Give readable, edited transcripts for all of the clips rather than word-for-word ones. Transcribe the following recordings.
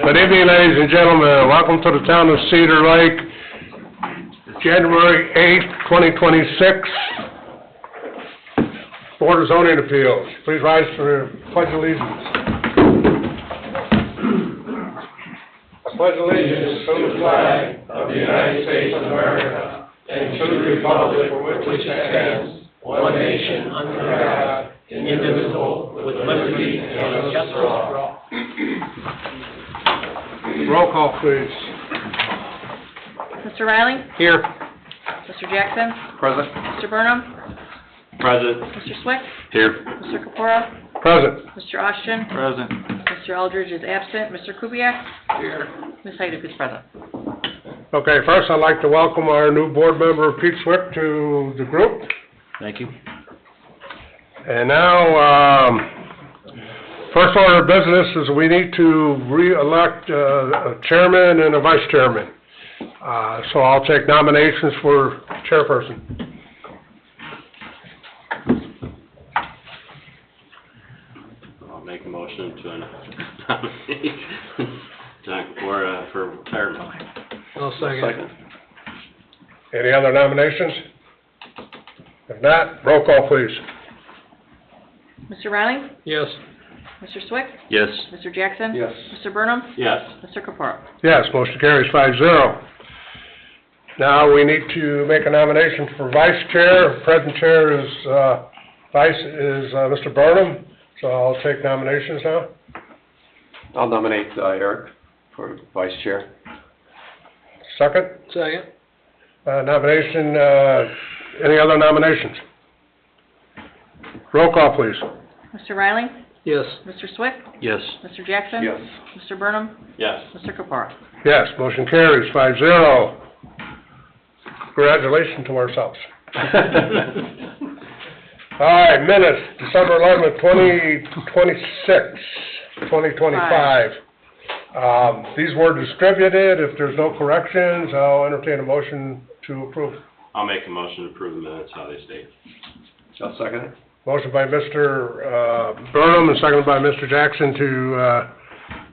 Good evening, ladies and gentlemen. Welcome to the town of Cedar Lake, January 8th, 2026, Board of Zoning Appeals. Please rise for the Pledge of Allegiance. I pledge allegiance to the flag of the United States of America and to the republic for which it stands, one nation, under God, indivisible, with liberty and justice for all. Roll call, please. Mr. Riley? Here. Mr. Jackson? Present. Mr. Burnham? Present. Mr. Swick? Here. Mr. Kapora? Present. Mr. Austin? Present. Mr. Eldridge is absent. Mr. Kubiak? Here. Ms. Heidick is present. Okay, first I'd like to welcome our new board member, Pete Swick, to the group. Thank you. And now, first order of business is we need to re-elect a chairman and a vice chairman. So I'll take nominations for chairperson. I'll make a motion to nominate John Kapora for retirement. I'll second. Any other nominations? If not, roll call, please. Mr. Riley? Yes. Mr. Swick? Yes. Mr. Jackson? Yes. Mr. Burnham? Yes. Mr. Kapora? Yes, motion carries 5-0. Now we need to make a nomination for vice chair. Present chair is, Mr. Burnham, so I'll take nominations now. I'll nominate Eric for vice chair. Second? Second. Nomination, any other nominations? Roll call, please. Mr. Riley? Yes. Mr. Swick? Yes. Mr. Jackson? Yes. Mr. Burnham? Yes. Mr. Kapora? Yes, motion carries 5-0. Congratulations to ourselves. All right, minutes, December 11th, 2025. These were distributed. If there's no corrections, I'll entertain a motion to approve. I'll make a motion to approve the minutes how they state. I'll second it. Motion by Mr. Burnham and seconded by Mr. Jackson to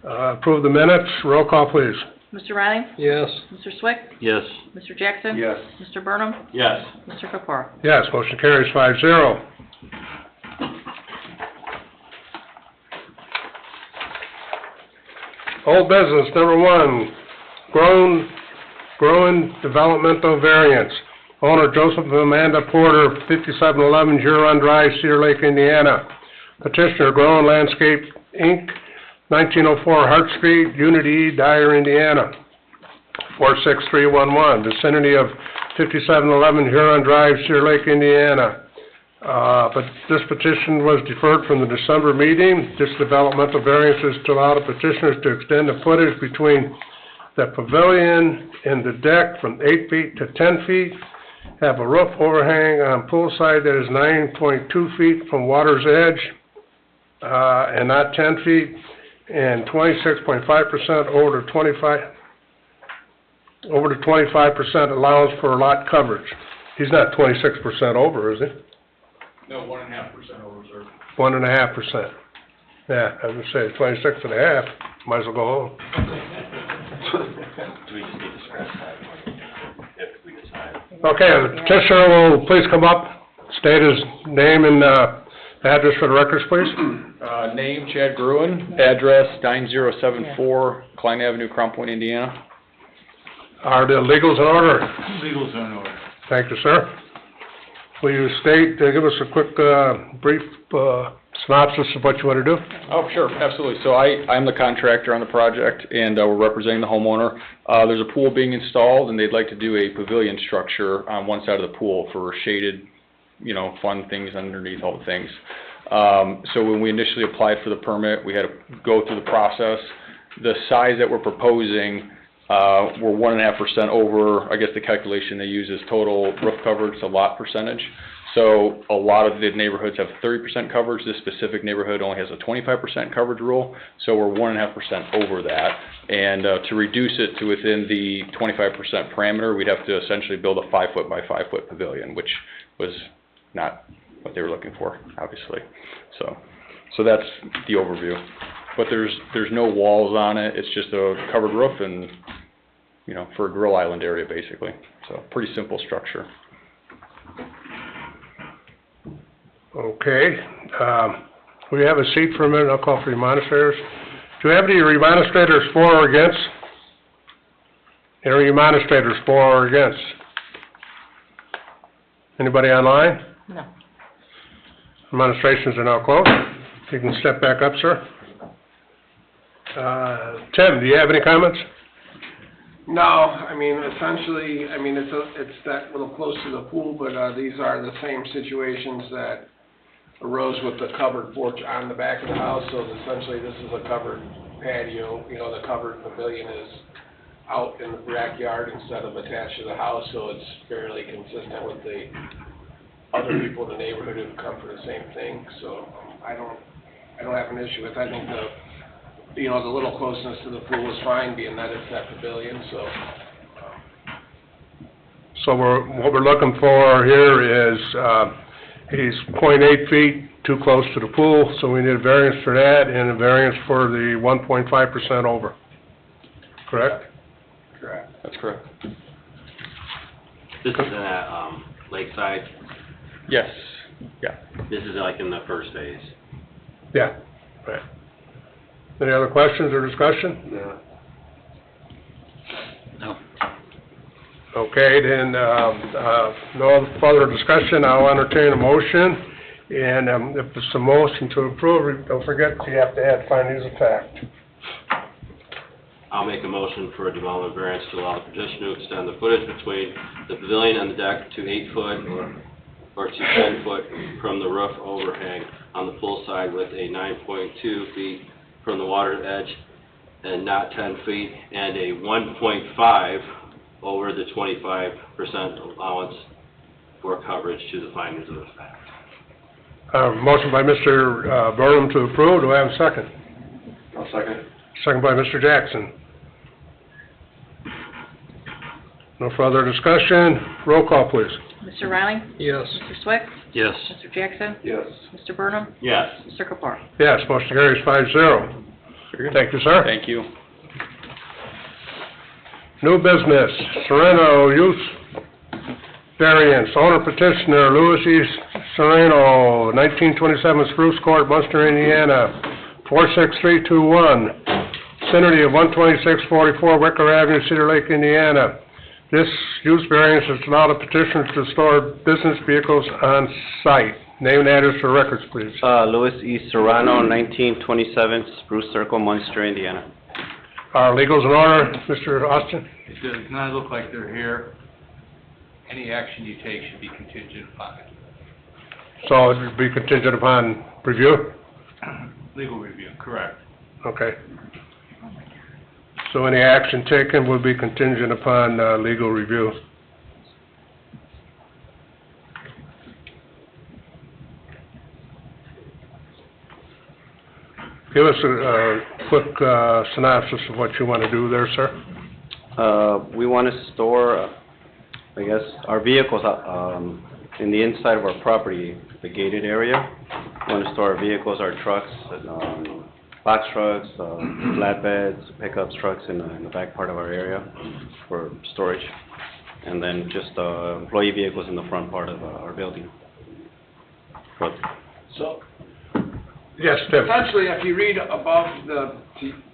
approve the minutes. Roll call, please. Mr. Riley? Yes. Mr. Swick? Yes. Mr. Jackson? Yes. Mr. Burnham? Yes. Mr. Kapora? Yes, motion carries 5-0. Old business, number one, growing developmental variance. Owner Joseph and Amanda Porter, 5711 Huron Drive, Cedar Lake, Indiana. Petitioner, Growing Landscape, Inc., 1904 Hart Street, Unity, Dyer, Indiana, 46311. Vicinity of 5711 Huron Drive, Cedar Lake, Indiana. But this petition was deferred from the December meeting. This developmental variance is to allow the petitioners to extend the footage between the pavilion and the deck from 8 feet to 10 feet. Have a roof overhang on poolside that is 9.2 feet from water's edge, and not 10 feet, and 26.5% over the 25% allowance for lot coverage. He's not 26% over, is he? No, 1.5% over, sir. 1.5%. Yeah, I would say 26.5. Might as well go home. Do we just need to scratch that if we decide? Okay, the petitioner will please come up, state his name and address for the records, please. Name, Chad Gruen, address 9074 Klein Avenue, Crown Point, Indiana. Are the legals in order? Legals are in order. Thank you, sir. Will you give us a quick, brief synopsis of what you want to do? Oh, sure, absolutely. So I'm the contractor on the project, and we're representing the homeowner. There's a pool being installed, and they'd like to do a pavilion structure on one side of the pool for shaded, fun things underneath all the things. So when we initially applied for the permit, we had to go through the process. The size that we're proposing, we're 1.5% over, I guess the calculation they use is total roof coverage to lot percentage. So a lot of the neighborhoods have 30% coverage. This specific neighborhood only has a 25% coverage rule. So we're 1.5% over that. And to reduce it to within the 25% parameter, we'd have to essentially build a 5-foot by 5-foot pavilion, which was not what they were looking for, obviously. So that's the overview. but there's no walls on it, it's just a covered roof and, you know, for a grill island area basically. So, pretty simple structure. Okay, we have a seat for a minute, I'll call for remonstrators. Do we have any remonstrators for or against? Any remonstrators for or against? Anybody online? No. Demonstrations are now closed. You can step back up, sir. Tim, do you have any comments? No, I mean, essentially, I mean, it's that little close to the pool, but, these are the same situations that arose with the covered porch on the back of the house, so essentially this is a covered patio, you know, the covered pavilion is out in the backyard instead of attached to the house, so it's fairly consistent with the other people in the neighborhood who've come for the same thing, so I don't have an issue with it. I think the, you know, the little closeness to the pool is fine, being that it's that pavilion, so. So what we're looking for here is, he's 0.8 feet too close to the pool, so we need a variance for that and a variance for the 1.5% over. Correct? Correct. That's correct. This is at, Lakeside, Yes, yeah. this is like in the first phase. Yeah, right. Any other questions or discussion? No. No. Okay, then, no further discussion, I'll entertain a motion. And, if it's a motion to approve, don't forget, you have to add findings of fact. I'll make a motion for a development variance to allow the petitioner to extend the footage between the pavilion and the deck to 8 foot or to 10 foot from the roof overhang on the pool side with a 9.2 feet from the water edge and not 10 feet, and a 1.5 over the 25% allowance for coverage to the findings of the fact. Motion by Mr. Burnham to approve, do I have a second? I'll second. Second by Mr. Jackson. No further discussion, roll call please. Mr. Riley? Yes. Mr. Swett? Yes. Mr. Jackson? Yes. Mr. Burnham? Yes. Mr. Kapar? Yes, motion carries 5-0. Thank you, sir. Thank you. New business, Sereno use variance, owner petitioner Louis E. Sereno, 1927 Spruce Court, Munster, Indiana, 46321, vicinity of 12644 Wicker Avenue, Cedar Lake, Indiana. This use variance is to allow the petitioner to store business vehicles on site. Name and address for records, please. Louis E. Serrano, 1927 Spruce Circle, Munster, Indiana. Our legals in order, Mr. Austin? It does not look like they're here. Any action you take should be contingent upon So it would be contingent upon review? legal review, correct. Okay. So any action taken will be contingent upon legal review. Give us a quick synopsis of what you want to do there, sir. We want to store, I guess, our vehicles in the inside of our property, the gated area. We want to store our vehicles, our trucks, box trucks, flatbeds, pickups, trucks in the back part of our area for storage. And then just employee vehicles in the front part of our building. So, Yes, Tim. essentially, if you read above the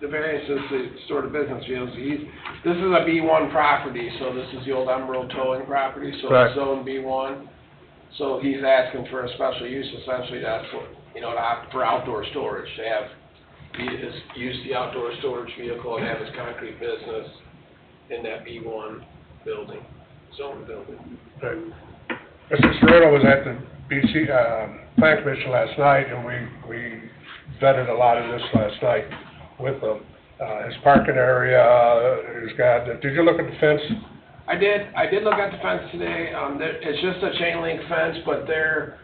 variances to store the business vehicles, this is a B1 property, so this is the old Emerald Towing property, so Right. it's zone B1. So he's asking for a special use, essentially, that's what, you know, for outdoor storage, to have, use the outdoor storage vehicle and have his concrete business in that B1 building, zone building. Right. Mr. Serrano was at the BC, Plan Commission last night, and we vetted a lot of this last night with him. His parking area, he's got, did you look at the fence? I did look at the fence today, it's just a chain link fence, but the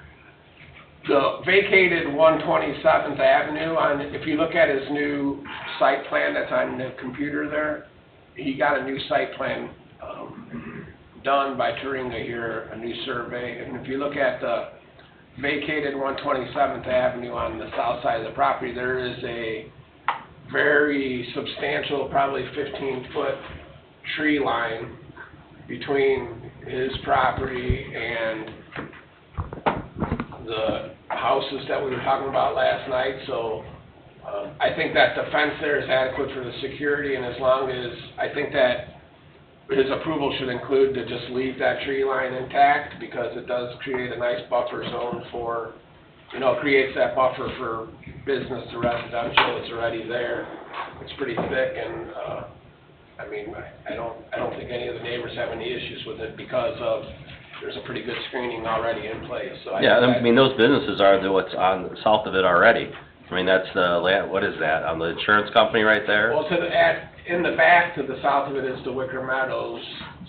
vacated 127th Avenue, if you look at his new site plan that's on the computer there, he got a new site plan, done by Turinga here, a new survey, and if you look at the vacated 127th Avenue on the south side of the property, there is a very substantial, probably 15-foot tree line between his property and the houses that we were talking about last night, so I think that the fence there is adequate for the security, and as long as, I think that his approval should include to just leave that tree line intact, because it does create a nice buffer zone for, you know, creates that buffer for business to residential. It's already there. It's pretty thick, and, I mean, I don't think any of the neighbors have any issues with it because of, there's a pretty good screening already in place, so Yeah, think I mean, those businesses are what's on, south of it already. I mean, that's the land, what is that, on the insurance company right there? Well, in the back to the south of it is the Wicker Meadows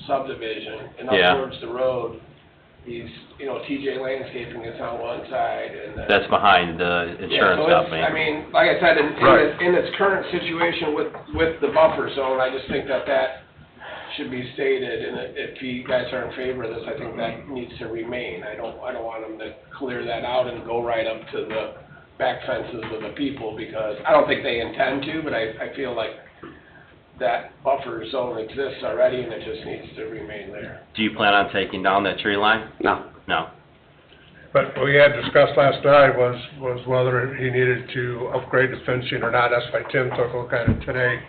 subdivision, and up Yeah. towards the road, you know, TJ Landscaping is on one side, and then... That's behind the insurance Yeah, so company. I mean, like I said, Right. in its current situation with the buffer zone, I just think that should be stated, and if you guys are in favor of this, I think that needs to remain. I don't want them to clear that out and go right up to the back fences of the people, because I don't think they intend to, but I feel like that buffer zone exists already, and it just needs to remain there. Do you plan on taking down that tree line? No. No. But what we had discussed last night was whether he needed to upgrade the fencing or not. That's why Tim took a look at it today.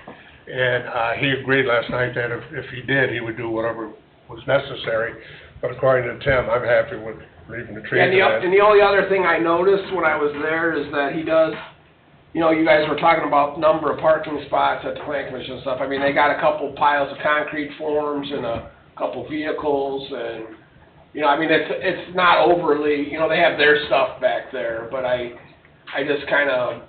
And, he agreed last night that if he did, he would do whatever was necessary. But according to Tim, I'm happy with leaving the trees And in. the only other thing I noticed when I was there is that he does, you know, you guys were talking about number of parking spots at the plan commission and stuff. I mean, they got a couple piles of concrete forms and a couple vehicles, and, you know, I mean, it's not overly, you know, they have their stuff back there, but I just kind of,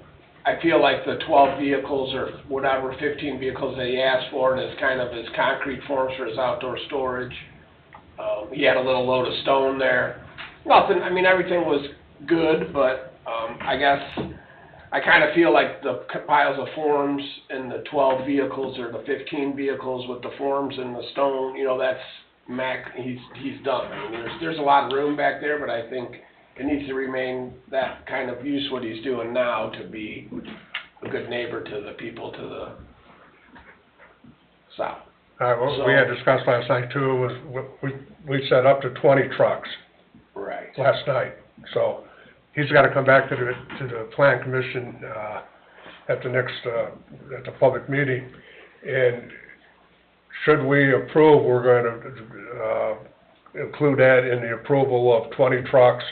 I feel like the 12 vehicles or whatever, 15 vehicles that he asked for, and it's kind of his concrete forms for his outdoor storage. He had a little load of stone there. Nothing, I mean, everything was good, but, I guess I kind of feel like the piles of forms and the 12 vehicles or the 15 vehicles with the forms and the stone, you know, that's he's done. I mean, there's a lot of room back there, but I think it needs to remain that kind of use what he's doing now to be a good neighbor to the people to the south. What we had discussed last night too was, we set up to 20 trucks Right. last night. So he's gotta come back to the plan commission, at the next, at the public meeting. And should we approve, we're gonna, include that in the approval of 20 trucks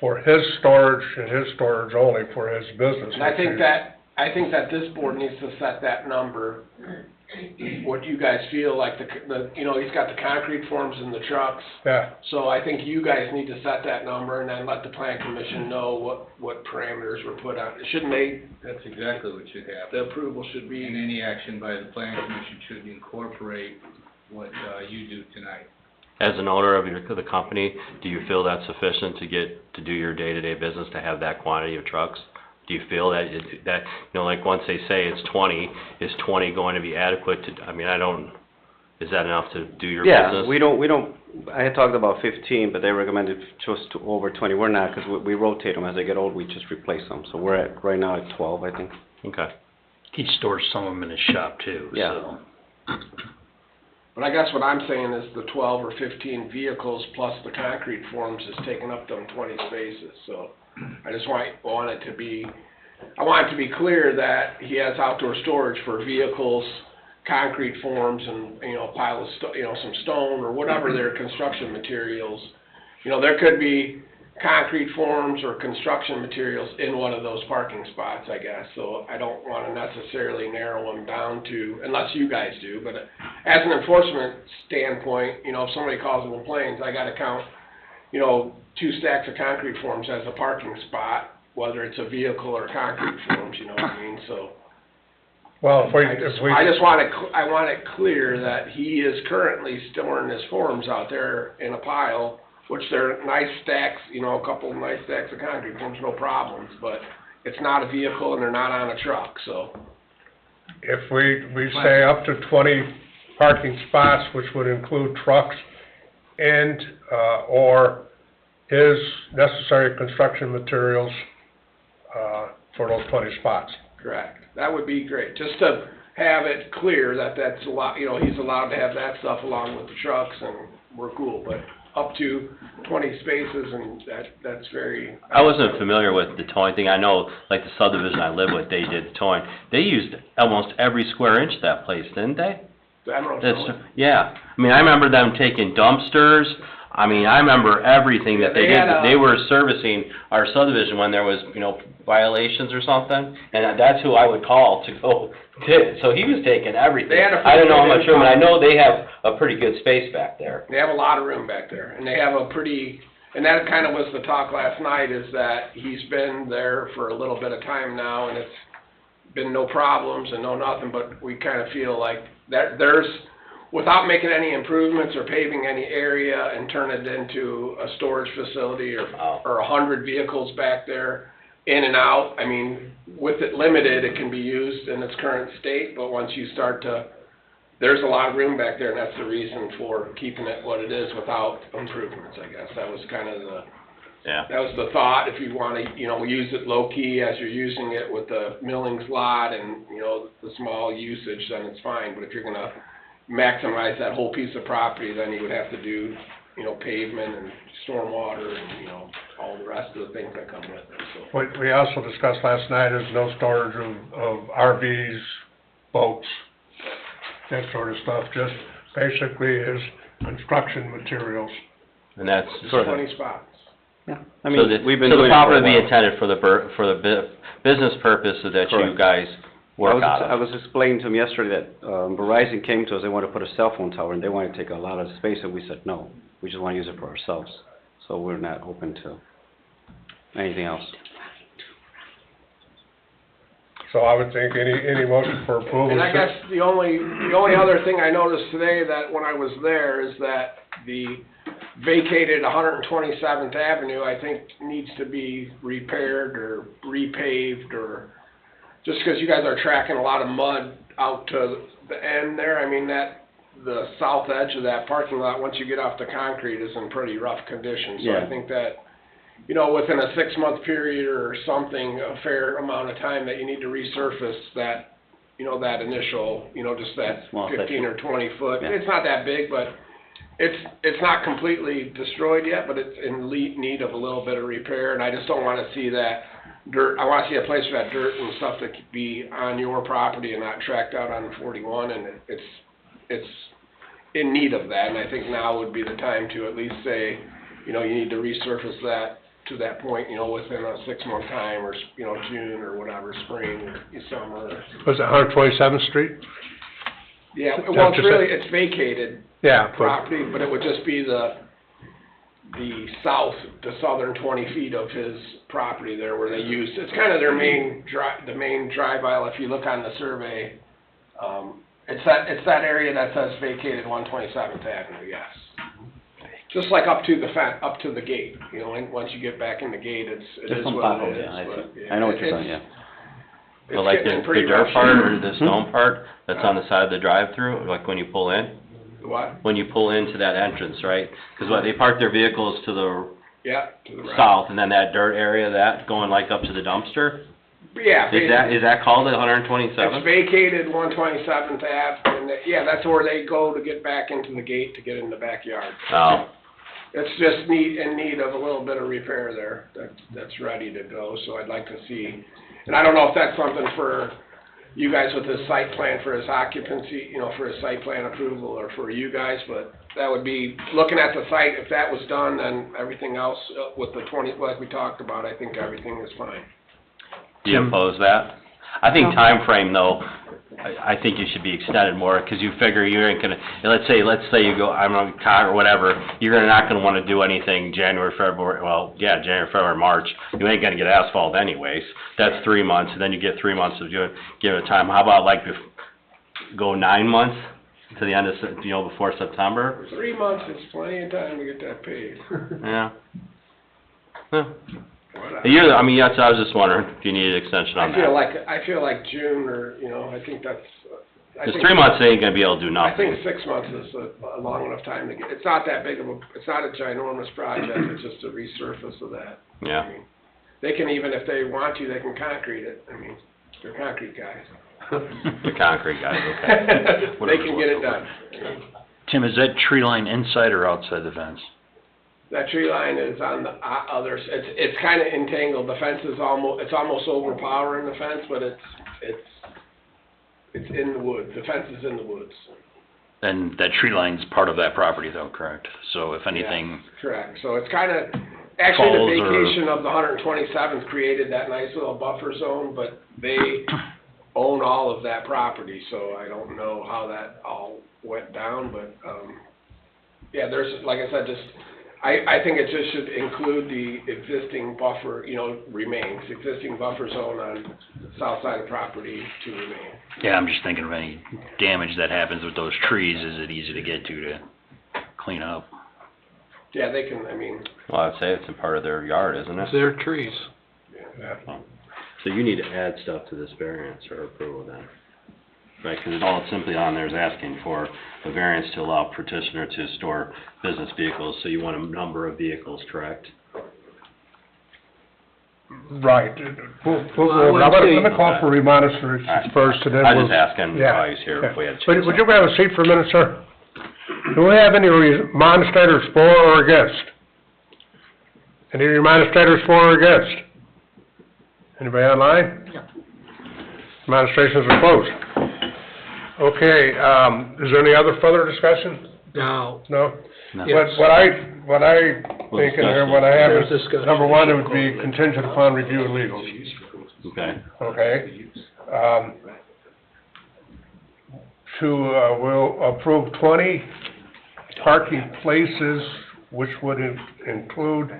for his storage and his storage only for his business. And I think that this board needs to set that number. What do you guys feel like the you know, he's got the concrete forms in the trucks. Yeah, So I think you guys need to set that number and then let the plan commission know what parameters were put on. It shouldn't make, That's exactly what should happen. the approval should And be, any action by the planning commission should incorporate what, you do tonight. As an owner of the company, do you feel that's sufficient to do your day-to-day business, to have that quantity of trucks? Do you feel that, you know, like once they say it's 20, is 20 going to be adequate to, I mean, is that enough to do your Yeah, business? we don't, I had talked about 15, but they recommended just to over 20. We're not, because we rotate them. As they get old, we just replace them. So we're at, right now at 12, I think. Okay. He stores some of them in his shop too, Yeah. so. but I guess what I'm saying is the 12 or 15 vehicles plus the concrete forms is taking up them 20 spaces, so I just want it to be, I want it to be clear that he has outdoor storage for vehicles, concrete forms, and, you know, a pile of, some stone or whatever their construction materials. You know, there could be concrete forms or construction materials in one of those parking spots, I guess, so I don't want to necessarily narrow them down to, unless you guys do, but as an enforcement standpoint, you know, if somebody calls and complains, I gotta count, you know, 2 stacks of concrete forms as a parking spot, whether it's a vehicle or concrete forms, you know what I mean, so. well, I just want it clear that he is currently storing his forms out there in a pile, which they're nice stacks, you know, a couple of nice stacks of concrete forms, no problems, but it's not a vehicle and they're not on a truck, so. if we say up to 20 parking spots, which would include trucks and, or his necessary construction materials, for those 20 spots. Correct. That would be great, just to have it clear that that's he's allowed to have that stuff along with the trucks, and we're cool, but up to 20 spaces, and that's very... I wasn't familiar with the towing thing. I know, like the subdivision I live with, they did towing. They used almost every square inch of that place, didn't they? I don't know. Yeah. I mean, I remember them taking dumpsters. I mean, I remember everything that they They did. had a- They were servicing our subdivision when there was, violations or something, and that's who I would call to go to. So he was taking everything. They had a I don't know how pretty much good room, and I know they have a pretty good space back there. They have a lot of room back there, and they have a pretty, and that kind of was the talk last night, is that he's been there for a little bit of time now, and it's been no problems and no nothing, but we kind of feel like that there's, without making any improvements or paving any area and turn it into a storage facility or 100 vehicles back there, in and out, I mean, with it limited, it can be used in its current state, but once you start to, there's a lot of room back there, and that's the reason for keeping it what it is without improvements, I guess. That was kind of that was the thought, if you want to, use it low-key as you're using it with the millings lot and, the small usage, then it's fine. But if you're going to maximize that whole piece of property, then you would have to do, pavement and stormwater and, all the rest of the things that come with it, so. What we also discussed last night is no storage of RVs, boats, that sort of stuff, just basically is construction materials. And that's Just sort of... 20 spots. Yeah, I mean, we've been So doing the it for property a would be while. intended for the business purpose so that you Correct. guys work out I of. was explaining to him yesterday that Verizon came to us, they wanted to put a cell phone tower, and they wanted to take a lot of space, and we said, no, we just want to use it for ourselves. So we're not open to anything else. So I would think any motion for approval. And I guess the only other thing I noticed today that when I was there is that the vacated 127th Avenue, I think needs to be repaired or repaved, or just because you guys are tracking a lot of mud out to the end there. I mean, the south edge of that parking lot, once you get off the concrete, is in pretty rough condition. So Yeah. I think that, within a 6-month period or something, a fair amount of time, that you need to resurface that, that initial, just that Small 15 section. or 20 foot. Yeah. It's not that big, but it's not completely destroyed yet, but it's in need of a little bit of repair, and I just don't want to see that dirt. I want to see a place for that dirt and stuff that could be on your property and not tracked out on 41, and it's in need of that, and I think now would be the time to at least say, you need to resurface that to that point, within a 6-month time, or, June or whatever, spring or summer. Was it 127th Street? Yeah, That's well, just it's vacated Yeah, but, property, but it would just be the southern 20 feet of his property there where they use, it's kind of their main drive aisle. If you look on the survey, it's that area that says vacated 127th Avenue, yes. Just like up to the gate, and once you get back in the gate, it Just is on what top it of it, is. I but, see. yeah, I know what you're saying, yeah. It's But like getting in the pretty dirt rough part shape. or the stone part that's on the side of the drive-through, like when you pull in? What? When you pull into that entrance, right? Because they park their vehicles to the Yeah, to the right. south, and then that dirt area, that going like up to the dumpster? Yeah. Is that called the It's 127th? vacated 127th Ave, and that's where they go to get back into the gate to get in the backyard. Oh, It's just in need of a little bit of repair there, that's ready to go, so I'd like to see, and I don't know if that's something for you guys with his site plan for his occupancy, for his site plan approval, or for you guys, but that would be, looking at the site, if that was done, then everything else with the 20, like we talked about, I think everything is fine. do you oppose that? I think time frame though, I think you should be extended more, because you figure you ain't gonna, let's say you go, I'm on COG or whatever, you're not gonna wanna do anything January, February, March. You ain't gonna get asphalt anyways. That's 3 months, and then you get 3 months of giving it time. How about go 9 months to the end of, before September? 3 months is plenty of time to get that paid. Yeah. That's, I was just wondering if you needed extension on that. I feel like June, or, I think that's, I Because think 3 months, they ain't gonna be able to do I nothing. think 6 months is a long enough time to get, it's not that big of it's not a ginormous project, it's just a resurface of that. Yeah. I mean, they can, even if they want to, they can concrete it, I mean, They're concrete guys. The concrete guys, okay. They can get it done. Tim, is that tree line inside or outside the fence? That tree line is on the other, it's kind of entangled. The fence is it's almost overpowering the fence, but it's in the woods. The fence is in the woods. And that tree line's part of that property though, correct? So if anything, Yes, correct. So it's kind of, actually Falls the or- vacation of the 127th created that nice little buffer zone, but they own all of that property, so I don't know how that all went down, but, yeah, there's, like I said, just, I think it just should include the existing buffer, remains, existing buffer zone on the south side of property to remain. yeah, I'm just thinking of any damage that happens with those trees, is it easy to get to clean up? Yeah, they can, I mean, Well, I'd say it's a part of their yard, isn't it? Their trees. So you need to add stuff to this variance or approval then? Right, because all it's simply on there is asking for a variance to allow petitioner to store business vehicles, so you want a number of vehicles, correct? Right. Now, let me call for remonstrances first, and then I was we'll... just asking Yeah, why he's here, if we had to Would change would you something. have a seat for a minute, sir? Do we have any remonstrators for or against? Any remonstrators for or against? Anybody online? No. Demonstrations are closed. Okay, is there any other further discussion? Now, No? No. What I think in here, what I have is, There's discussion. number one, it would be contingent upon review of legals, Okay, okay? We'll approve 20 parking places, which would include,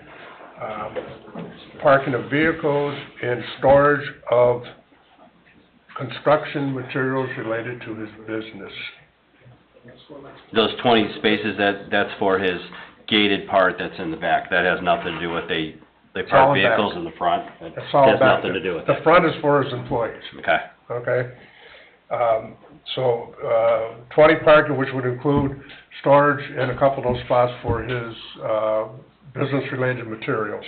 parking of vehicles and storage of construction materials related to his business. those 20 spaces, that's for his gated part that's in the back, that has nothing to do with they all park in back. vehicles in the front? That That's all has back nothing to there. do with The that? front is for his employees, Okay, okay? 20 parking, which would include storage and a couple of those spots for his, business-related materials.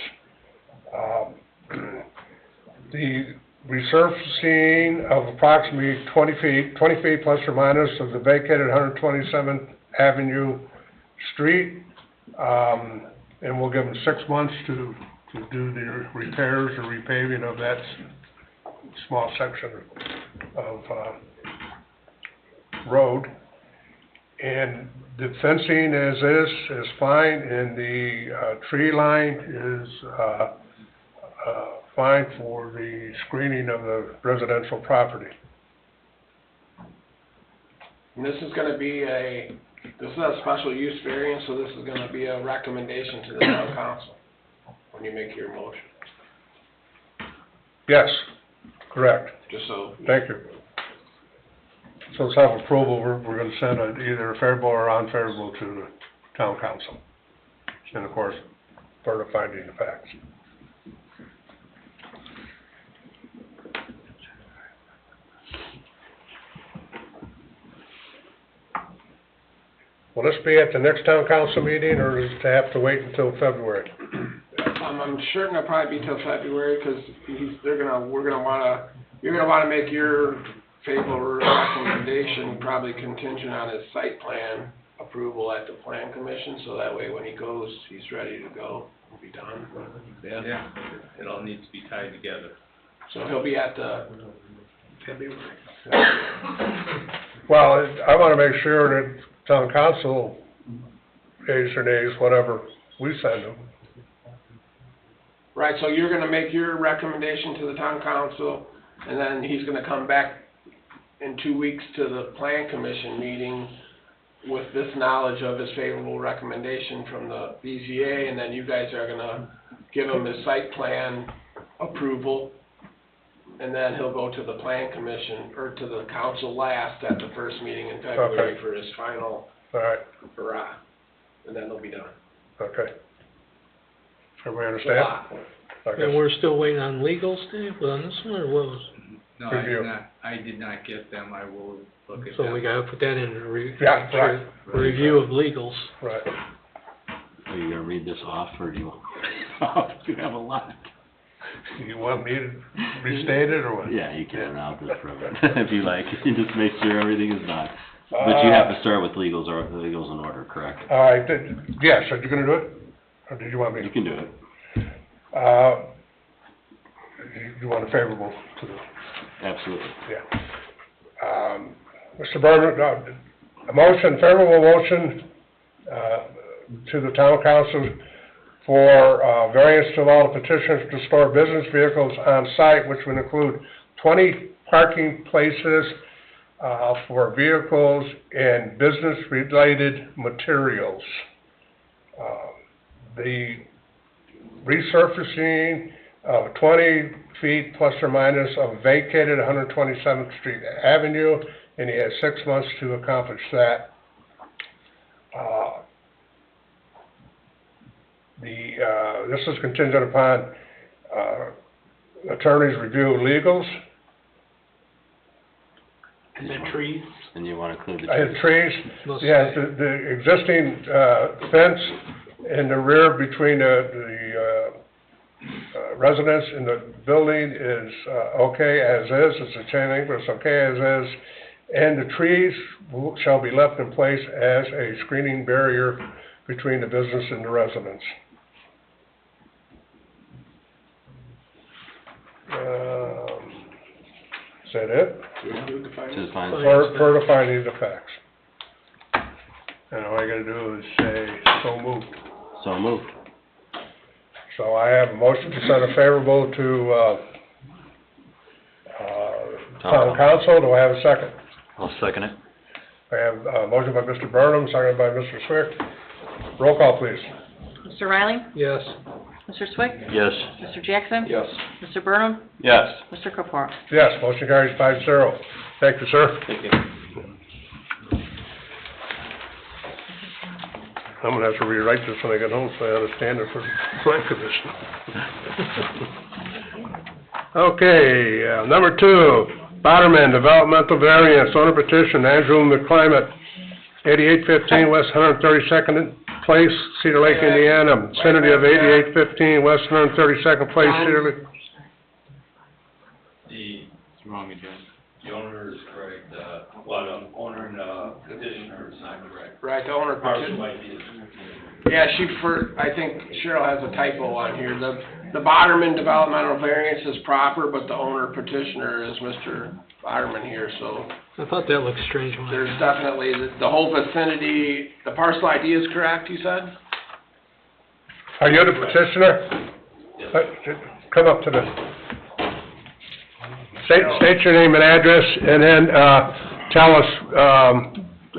The resurfacing of approximately 20 feet plus or minus of the vacated 127th Avenue Street. And we'll give them 6 months to do the repairs or repaving of that small section of, road. And the fencing as is fine, and the, tree line is, fine for the screening of the residential property. and this is gonna be this is a special use variance, so this is gonna be a recommendation to the town council when you make your motion, Yes, correct. just so. Thank you. So let's have approval, we're gonna send either favorable or unfavorable to the town council. And of course, further finding the facts. Will this be at the next town council meeting, or does it have to wait until February? I'm certain it'll probably be till February, because you're gonna wanna make your favorable recommendation probably contingent on his site plan approval at the plan commission, so that way when he goes, he's ready to go, he'll be done. Yeah, it all needs to be tied together. So he'll be at the February. Well, I wanna make sure that town council, ayes or nays, whatever we send them. Right, so you're gonna make your recommendation to the town council, and then he's gonna come back in 2 weeks to the plan commission meeting with this knowledge of his favorable recommendation from the BZA, and then you guys are gonna give him his site plan approval, and then he'll go to the plan commission, or to the council last at the first meeting in February Okay. for his final All right, hurrah, and then they'll be done. okay. Everybody It's a understand? lot. Okay. and we're still waiting on legal, Steve, on this one, or what was? No, Review. I did not get them, I will look at So them. we gotta put that in, Yeah, right. review of legals. Right. are you gonna read this off, or do you? You have a lot. You want me to restate it, or what? Yeah, you can, I'll do it for you, if you like, just make sure everything is done. But you have to start with legals in order, correct? All right, yes, are you gonna do it? Or did you want me You to? can do it. You want a favorable to the, Absolutely. yeah. Mr. Berman, a motion, favorable motion, to the town council for, variance to allow the petitioners to store business vehicles on site, which would include 20 parking places, for vehicles and business-related materials. The resurfacing of 20 feet plus or minus of vacated 127th Street Avenue, and he has 6 months to accomplish that. This is contingent upon, attorney's review of legals. And the trees? And you wanna include the Trees, Must yeah, stay. the existing, fence in the rear between the residence and the building is, okay as is, it's a chain link, but it's okay as is. And the trees shall be left in place as a screening barrier between the business and the residence. Is that it? Just fine. For the findings of facts. And all I gotta do is say, so moved. So moved. So I have a motion to send a favorable to, town council. Do I have a second? I'll second it. I have a motion by Mr. Burnham, seconded by Mr. Swick. Roll call, please. Mr. Riley? Yes. Mr. Swick? Yes. Mr. Jackson? Yes. Mr. Burnham? Yes. Mr. Copar? Yes, motion carries 5-0. Thank you, sir. Thank you. I'm gonna have to rewrite this when I get home, so I understand it for the plan commission. Okay, number 2, Bowerman Developmental Variance, owner petition, Andrew McClimate, 8815 West 132nd Place, Cedar Lake, Indiana, vicinity of 8815 West 132nd Place, Cedar Lake. It's wrong again. The owner is correct, the owner and, petitioner is not correct. Right, the owner Parcel petition. might be. Yeah, I think Cheryl has a typo on here. The Boderman developmental variance is proper, but the owner petitioner is Mr. Boderman here, so I thought that looked strange when I there's got it. definitely, the whole vicinity, the parcel ID is correct, you said? Are you the petitioner? Come up to the, state your name and address, and then, tell us,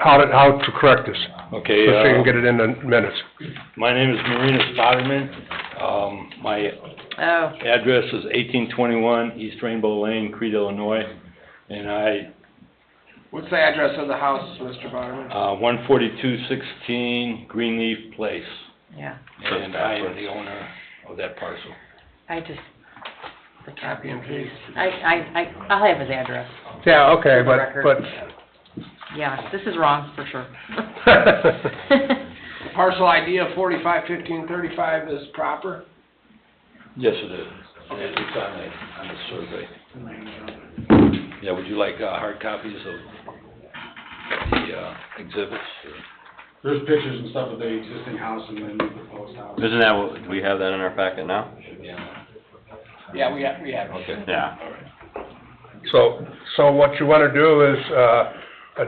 how to correct this. Okay, So you can get it in the minutes. my name is Marina Stoddardman. My Oh, address is 1821 East Rainbow Lane, Crete, Illinois. And What's the address of the house, Mr. Boderman? 14216 Greenleaf Place. yeah, And I am the owner of that parcel. I just, the Copy and paste. I'll have his address. Yeah, okay, For the record. but Yeah, this is wrong, for sure. Parcel ID of 451535 is proper? Yes, it is. It's on the survey. Yeah, would you like hard copies of the exhibits? There's pictures and stuff of the existing house and then the proposed house. Isn't that what, do we have that in our packet now? Yeah, we have it. Okay. Yeah. So what you wanna do is, a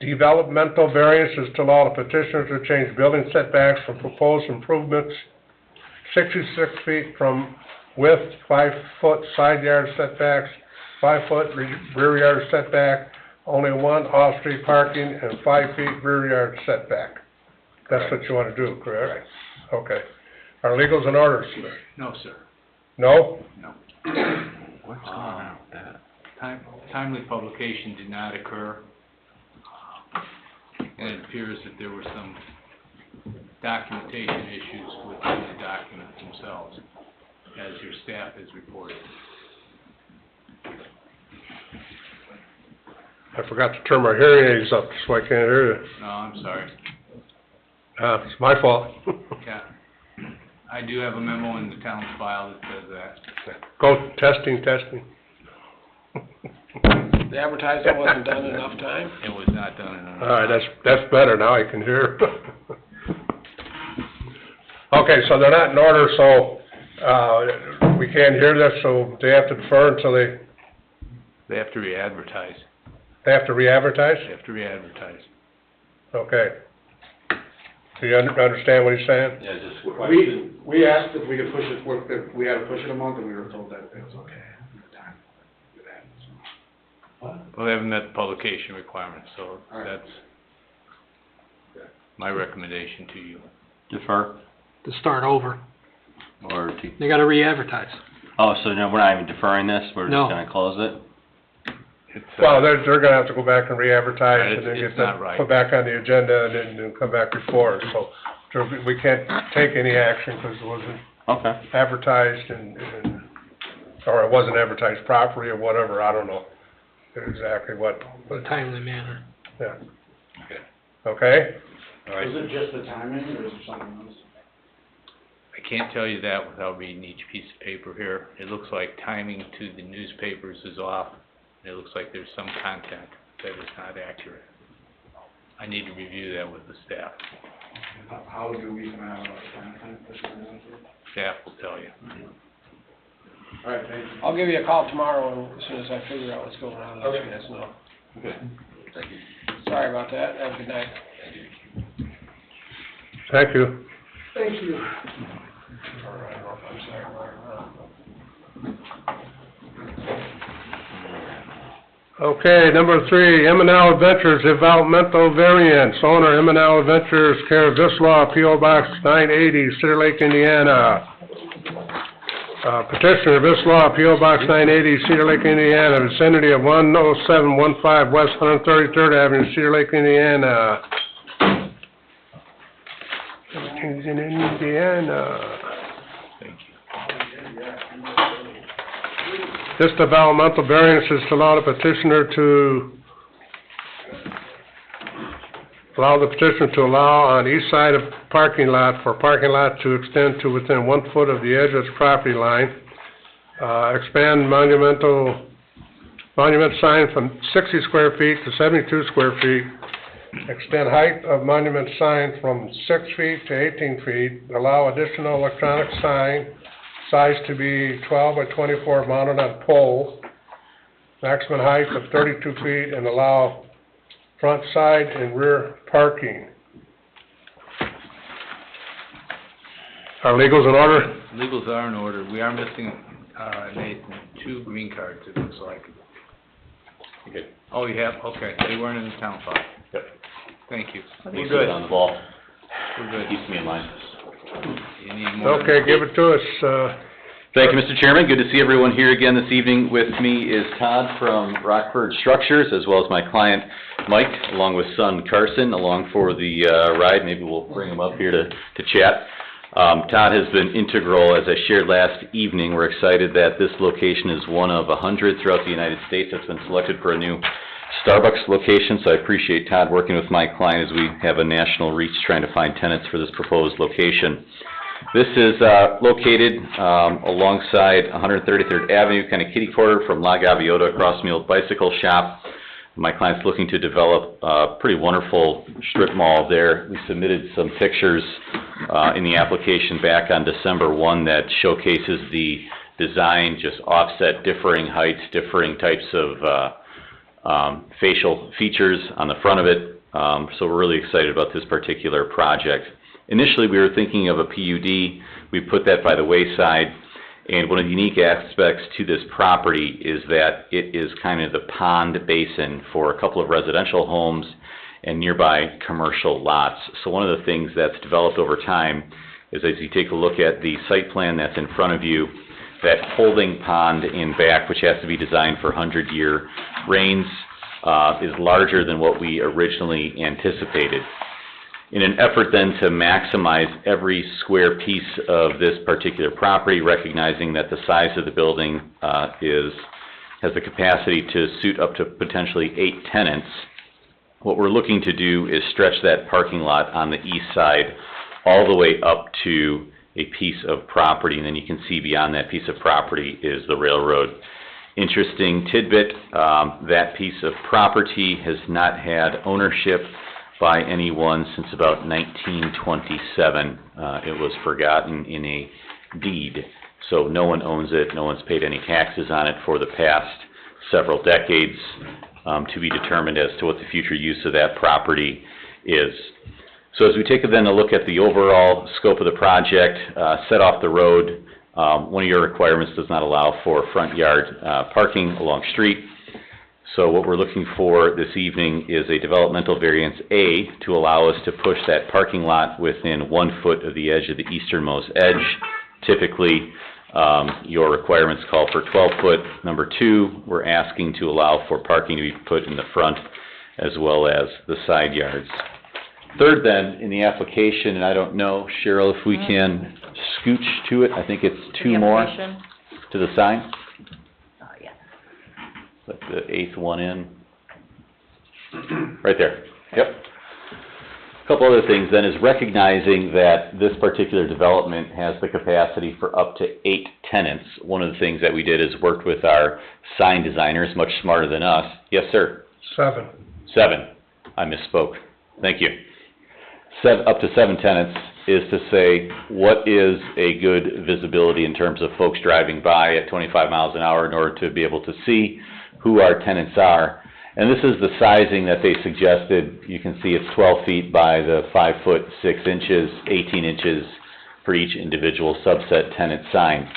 developmental variance is to allow the petitioner to change building setbacks from proposed improvements 66 feet from width, 5-foot side yard setbacks, 5-foot rear yard setback, only 1 off-street parking, and 5 feet rear yard setback. That's what you wanna do, correct? Okay. Are legals in order, sir? No, sir. No? No. What's going on with that? Timely publication did not occur. And it appears that there were some documentation issues within the documents themselves, as your staff has reported. I forgot to turn my hearing aids up, so I can't hear you. No, I'm sorry. It's my fault. Yeah. I do have a memo in the town's file that says that. Go, testing. The advertising wasn't done in enough time? It was not done in enough. All right, that's better, now I can hear. Okay, so they're not in order, so, we can't hear this, so they have to defer until They have to re-advertise. they have to re-advertise? They have to re-advertise. Okay. Do you understand what he's saying? Yeah, just a question. We asked if we could push it, if we had to push it a month, and we were told that it was okay. Well, they haven't met the publication requirements, so All right. that's my recommendation to you. Defer, To start over. or to, They gotta re-advertise. oh, so no, we're not even deferring this, we're No. just gonna close it? It's, Well, they're gonna have to go back and re-advertise Right, and then it's get not that right. put back on the agenda and then come back before, so we can't take any action because it wasn't Okay. advertised or it wasn't advertised properly or whatever, I don't know exactly what, In a timely manner. yeah. Okay. Okay? All right. Is it just the timing, or is there something else? I can't tell you that without reading each piece of paper here. It looks like timing to the newspapers is off. It looks like there's some content that is not accurate. I need to review that with the staff. How do we come out of time? Staff will tell you. All right, thank you. I'll give you a call tomorrow as soon as I figure out what's going on, I'll let you guys know. Okay. Sorry about that, have a good night. Thank you. Thank you. I'm sorry, Okay, number 3, M&L Adventures Developmental Variance. Owner M&L Adventures, care of Vislaw, P.O. Box 980, Cedar Lake, Indiana. Petitioner Vislaw, P.O. Box 980, Cedar Lake, Indiana, vicinity of 10715 West 133rd Avenue, Cedar Lake, Indiana. Everything's in Indiana. This developmental variance is to allow the petitioner to allow on east side of parking lot for parking lot to extend to within 1 foot of the edge of its property line. Expand monument sign from 60 square feet to 72 square feet. Extend height of monument sign from 6 feet to 18 feet. Allow additional electronic sign size to be 12 by 24 mounted on pole. Maximum height of 32 feet and allow front, side, and rear parking. Are legals in order? Legals are in order. We are missing, Nathan, 2 green cards, it looks like. Okay. Oh, you have? Okay. They weren't in the town file. Yep. Thank you. Thanks for being on the ball. We're good. Keeps me in line. You need more? Okay, give it to us, Thank you, Mr. Chairman. Good to see everyone here again this evening. With me is Todd from Rockford Structures, as well as my client, Mike, along with son Carson, along for the ride. Maybe we'll bring him up here to chat. Todd has been integral, as I shared last evening. We're excited that this location is one of 100 throughout the United States that's been selected for a new Starbucks location, so I appreciate Todd working with my client as we have a national reach trying to find tenants for this proposed location. This is located alongside 133rd Avenue, kind of kitty corner from La Gaviota across from the old bicycle shop. My client's looking to develop a pretty wonderful strip mall there. We submitted some pictures in the application back on December 1 that showcases the design, just offset differing heights, differing types of facial features on the front of it. So we're really excited about this particular project. Initially, we were thinking of a PUD. We put that by the wayside. And one of the unique aspects to this property is that it is kind of the pond basin for a couple of residential homes and nearby commercial lots. So one of the things that's developed over time is, as you take a look at the site plan that's in front of you, that holding pond in back, which has to be designed for 100-year rains, is larger than what we originally anticipated. In an effort then to maximize every square piece of this particular property, recognizing that the size of the building has the capacity to suit up to potentially 8 tenants, what we're looking to do is stretch that parking lot on the east side all the way up to a piece of property, and then you can see beyond that piece of property is the railroad. Interesting tidbit, that piece of property has not had ownership by anyone since about 1927. It was forgotten in a deed, so no one owns it, no one's paid any taxes on it for the past several decades, to be determined as to what the future use of that property is. So as we take then a look at the overall scope of the project, set off the road, one of your requirements does not allow for front yard parking along street. So what we're looking for this evening is a developmental variance A to allow us to push that parking lot within 1 foot of the edge of the easternmost edge. Typically, your requirements call for 12 foot. Number 2, we're asking to allow for parking to be put in the front as well as the side yards. Third then, in the application, and I don't know, Cheryl, if we can scooch to it, I think it's 2 more to the sign. Yeah. Put the 8th one in. Right there, yep. A couple other things then is recognizing that this particular development has the capacity for up to 8 tenants. One of the things that we did is worked with our sign designers, much smarter than us. Yes, sir? 7. 7. I misspoke. Thank you. Up to 7 tenants is to say, what is a good visibility in terms of folks driving by at 25 miles an hour in order to be able to see who our tenants are. And this is the sizing that they suggested. You can see it's 12 feet by the 5 foot 6 inches, 18 inches for each individual subset tenant sign.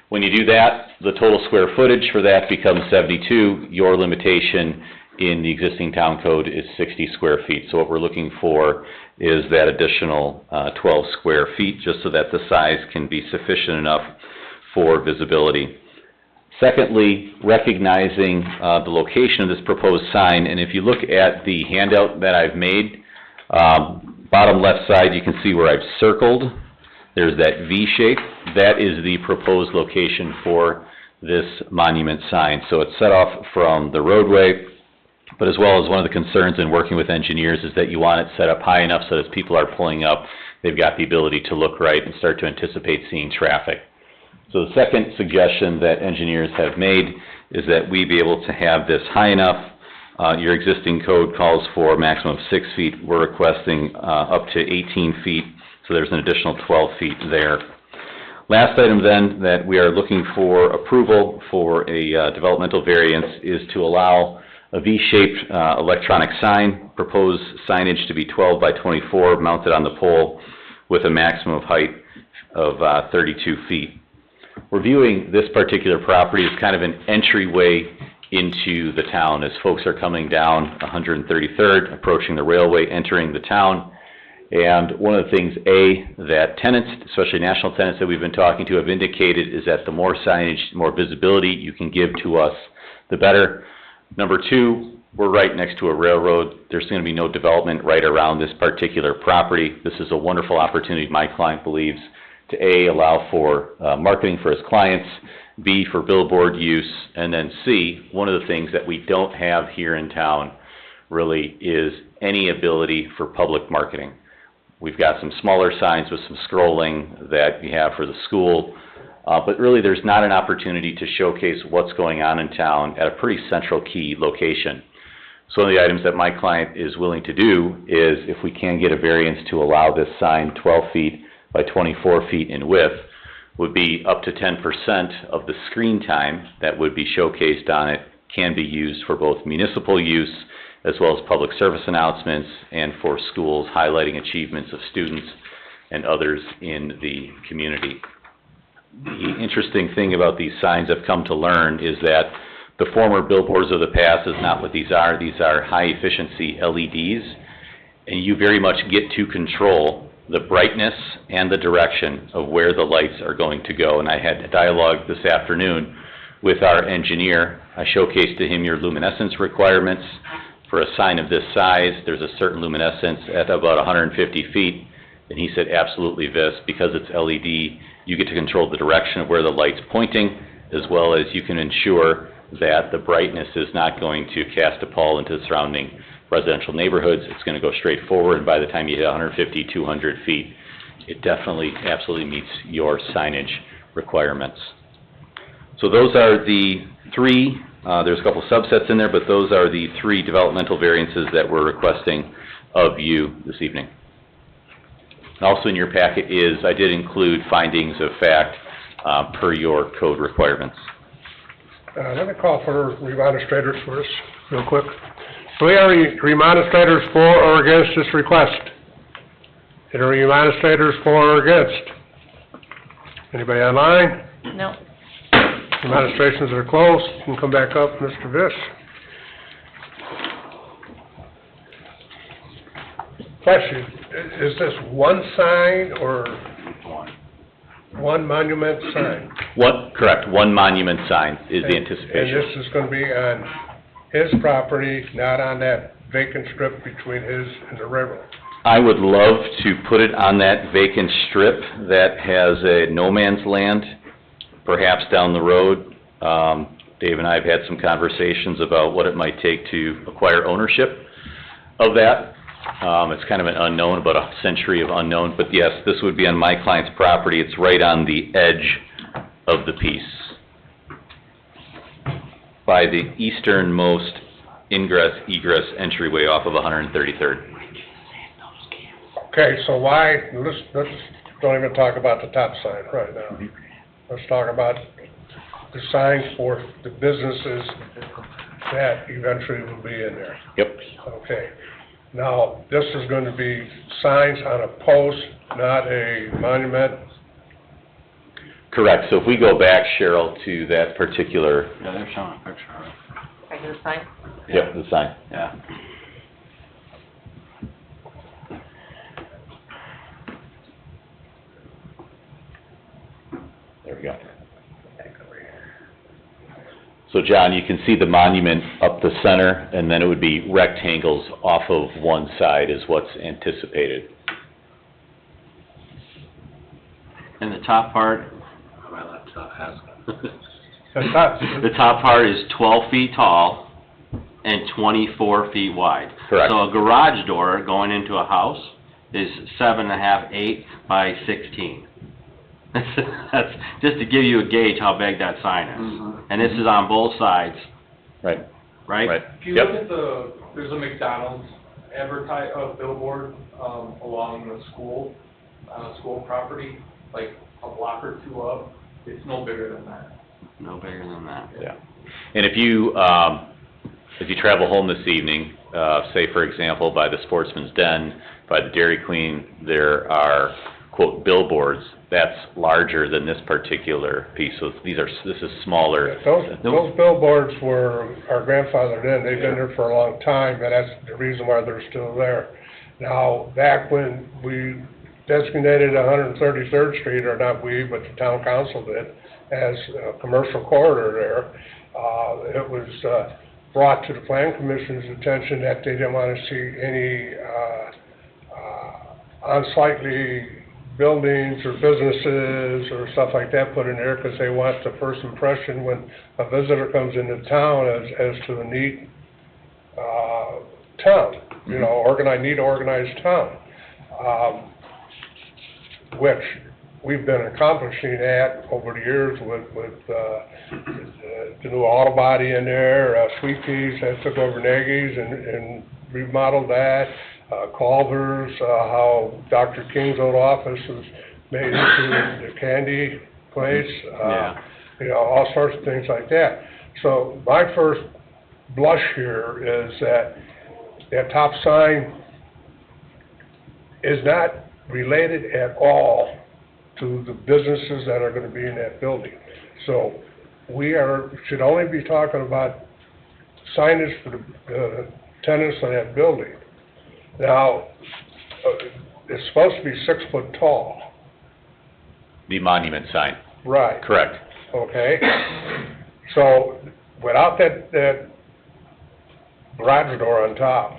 When you do that, the total square footage for that becomes 72. Your limitation in the existing town code is 60 square feet. So what we're looking for is that additional 12 square feet, just so that the size can be sufficient enough for visibility. Secondly, recognizing the location of this proposed sign, and if you look at the handout that I've made, bottom left side you can see where I've circled. There's that V shape. That is the proposed location for this monument sign. So it's set off from the roadway, but as well as one of the concerns in working with engineers is that you want it set up high enough so that as people are pulling up, they've got the ability to look right and start to anticipate seeing traffic. So the second suggestion that engineers have made is that we be able to have this high enough. Your existing code calls for a maximum of 6 feet. We're requesting up to 18 feet, so there's an additional 12 feet there. Last item then that we are looking for approval for a developmental variance is to allow a V-shaped electronic sign, proposed signage to be 12 by 24, mounted on the pole with a maximum of height of 32 feet. We're viewing this particular property as kind of an entryway into the town as folks are coming down 133rd, approaching the railway, entering the town. And one of the things, that tenants, especially national tenants that we've been talking to, have indicated is that the more signage, more visibility you can give to us, the better. Number 2, we're right next to a railroad. There's going to be no development right around this particular property. This is a wonderful opportunity, my client believes, to A, allow for marketing for his clients, B, for billboard use, and then C, one of the things that we don't have here in town really is any ability for public marketing. We've got some smaller signs with some scrolling that we have for the school, but really there's not an opportunity to showcase what's going on in town at a pretty central key location. So one of the items that my client is willing to do is if we can get a variance to allow this sign 12 feet by 24 feet in width, would be up to 10% of the screen time that would be showcased on it can be used for both municipal use as well as public service announcements and for schools highlighting achievements of students and others in the community. The interesting thing about these signs I've come to learn is that the former billboards of the past is not what these are. These are high efficiency LEDs, and you very much get to control the brightness and the direction of where the lights are going to go. And I had a dialogue this afternoon with our engineer. I showcased to him your luminescence requirements. For a sign of this size, there's a certain luminescence at about 150 feet. And he said, absolutely, Vis, because it's LED, you get to control the direction of where the light's pointing, as well as you can ensure that the brightness is not going to cast a pall into the surrounding residential neighborhoods. It's going to go straight forward, and by the time you hit 150, 200 feet, it definitely, absolutely meets your signage requirements. So those are the three, there's a couple subsets in there, but those are the three developmental variances that we're requesting of you this evening. Also in your packet is, I did include findings of fact per your code requirements. Let me call for remonstrators first, real quick. Do we have any remonstrators for or against this request? Any remonstrators for or against? Anybody online? No. Demonstrations are closed. You can come back up, Mr. Viss. Question, is this one sign or one monument sign? Correct, one monument sign is the anticipation. And this is gonna be on his property, not on that vacant strip between his and the railroad? I would love to put it on that vacant strip that has a no man's land, perhaps down the road. Dave and I have had some conversations about what it might take to acquire ownership of that. It's kind of an unknown, about a century of unknown, but yes, this would be on my client's property. It's right on the edge of the piece, by the easternmost ingress-egress entryway off of 133rd. Okay, so why, let's don't even talk about the top sign right now. Let's talk about the signs for the businesses that eventually will be in there. Yep. Okay. Now, this is going to be signs on a post, not a monument. Correct. So if we go back, Cheryl, to that particular... Yeah, they're showing a picture of it. I get a sign? Yep, the sign. Yeah. There we go. So John, you can see the monument up the center, and then it would be rectangles off of one side is what's anticipated. And the top part, My laptop has the top part is 12 feet tall and 24 feet wide. Correct. So a garage door going into a house is 7.5, 8 by 16. That's just to give you a gauge how big that sign is. And this is on both sides, Right. right? Right. If you Yep. look at there's a McDonald's billboard, along the school property, like a block or two up, it's no bigger than that. No bigger than that. Yeah. And if you travel home this evening, say for example by the Sportsman's Den, by the Dairy Queen, there are, quote, billboards that's larger than this particular piece. So this is smaller. Those billboards were our grandfathered in. They've been there for a long time, and that's the reason why they're still there. Now, back when we designated 133rd Street, or not we, but the town council did, as a commercial corridor there, it was brought to the Plan Commission's attention that they didn't want to see any unsightly buildings or businesses or stuff like that put in there, because they want the first impression when a visitor comes into town as to a neat town, you know, organized town, which we've been accomplishing that over the years with the new auto body in there, Sweet Peas that took over Nagy's and remodeled that. Culver's, how Dr. King's old office was made into the candy place, you know, all sorts of things like that. So my first blush here is that top sign is not related at all to the businesses that are gonna be in that building. So we should only be talking about signage for the tenants of that building. Now, it's supposed to be 6 foot tall. The monument sign. Right. Correct. Okay. So, without that garage door on top,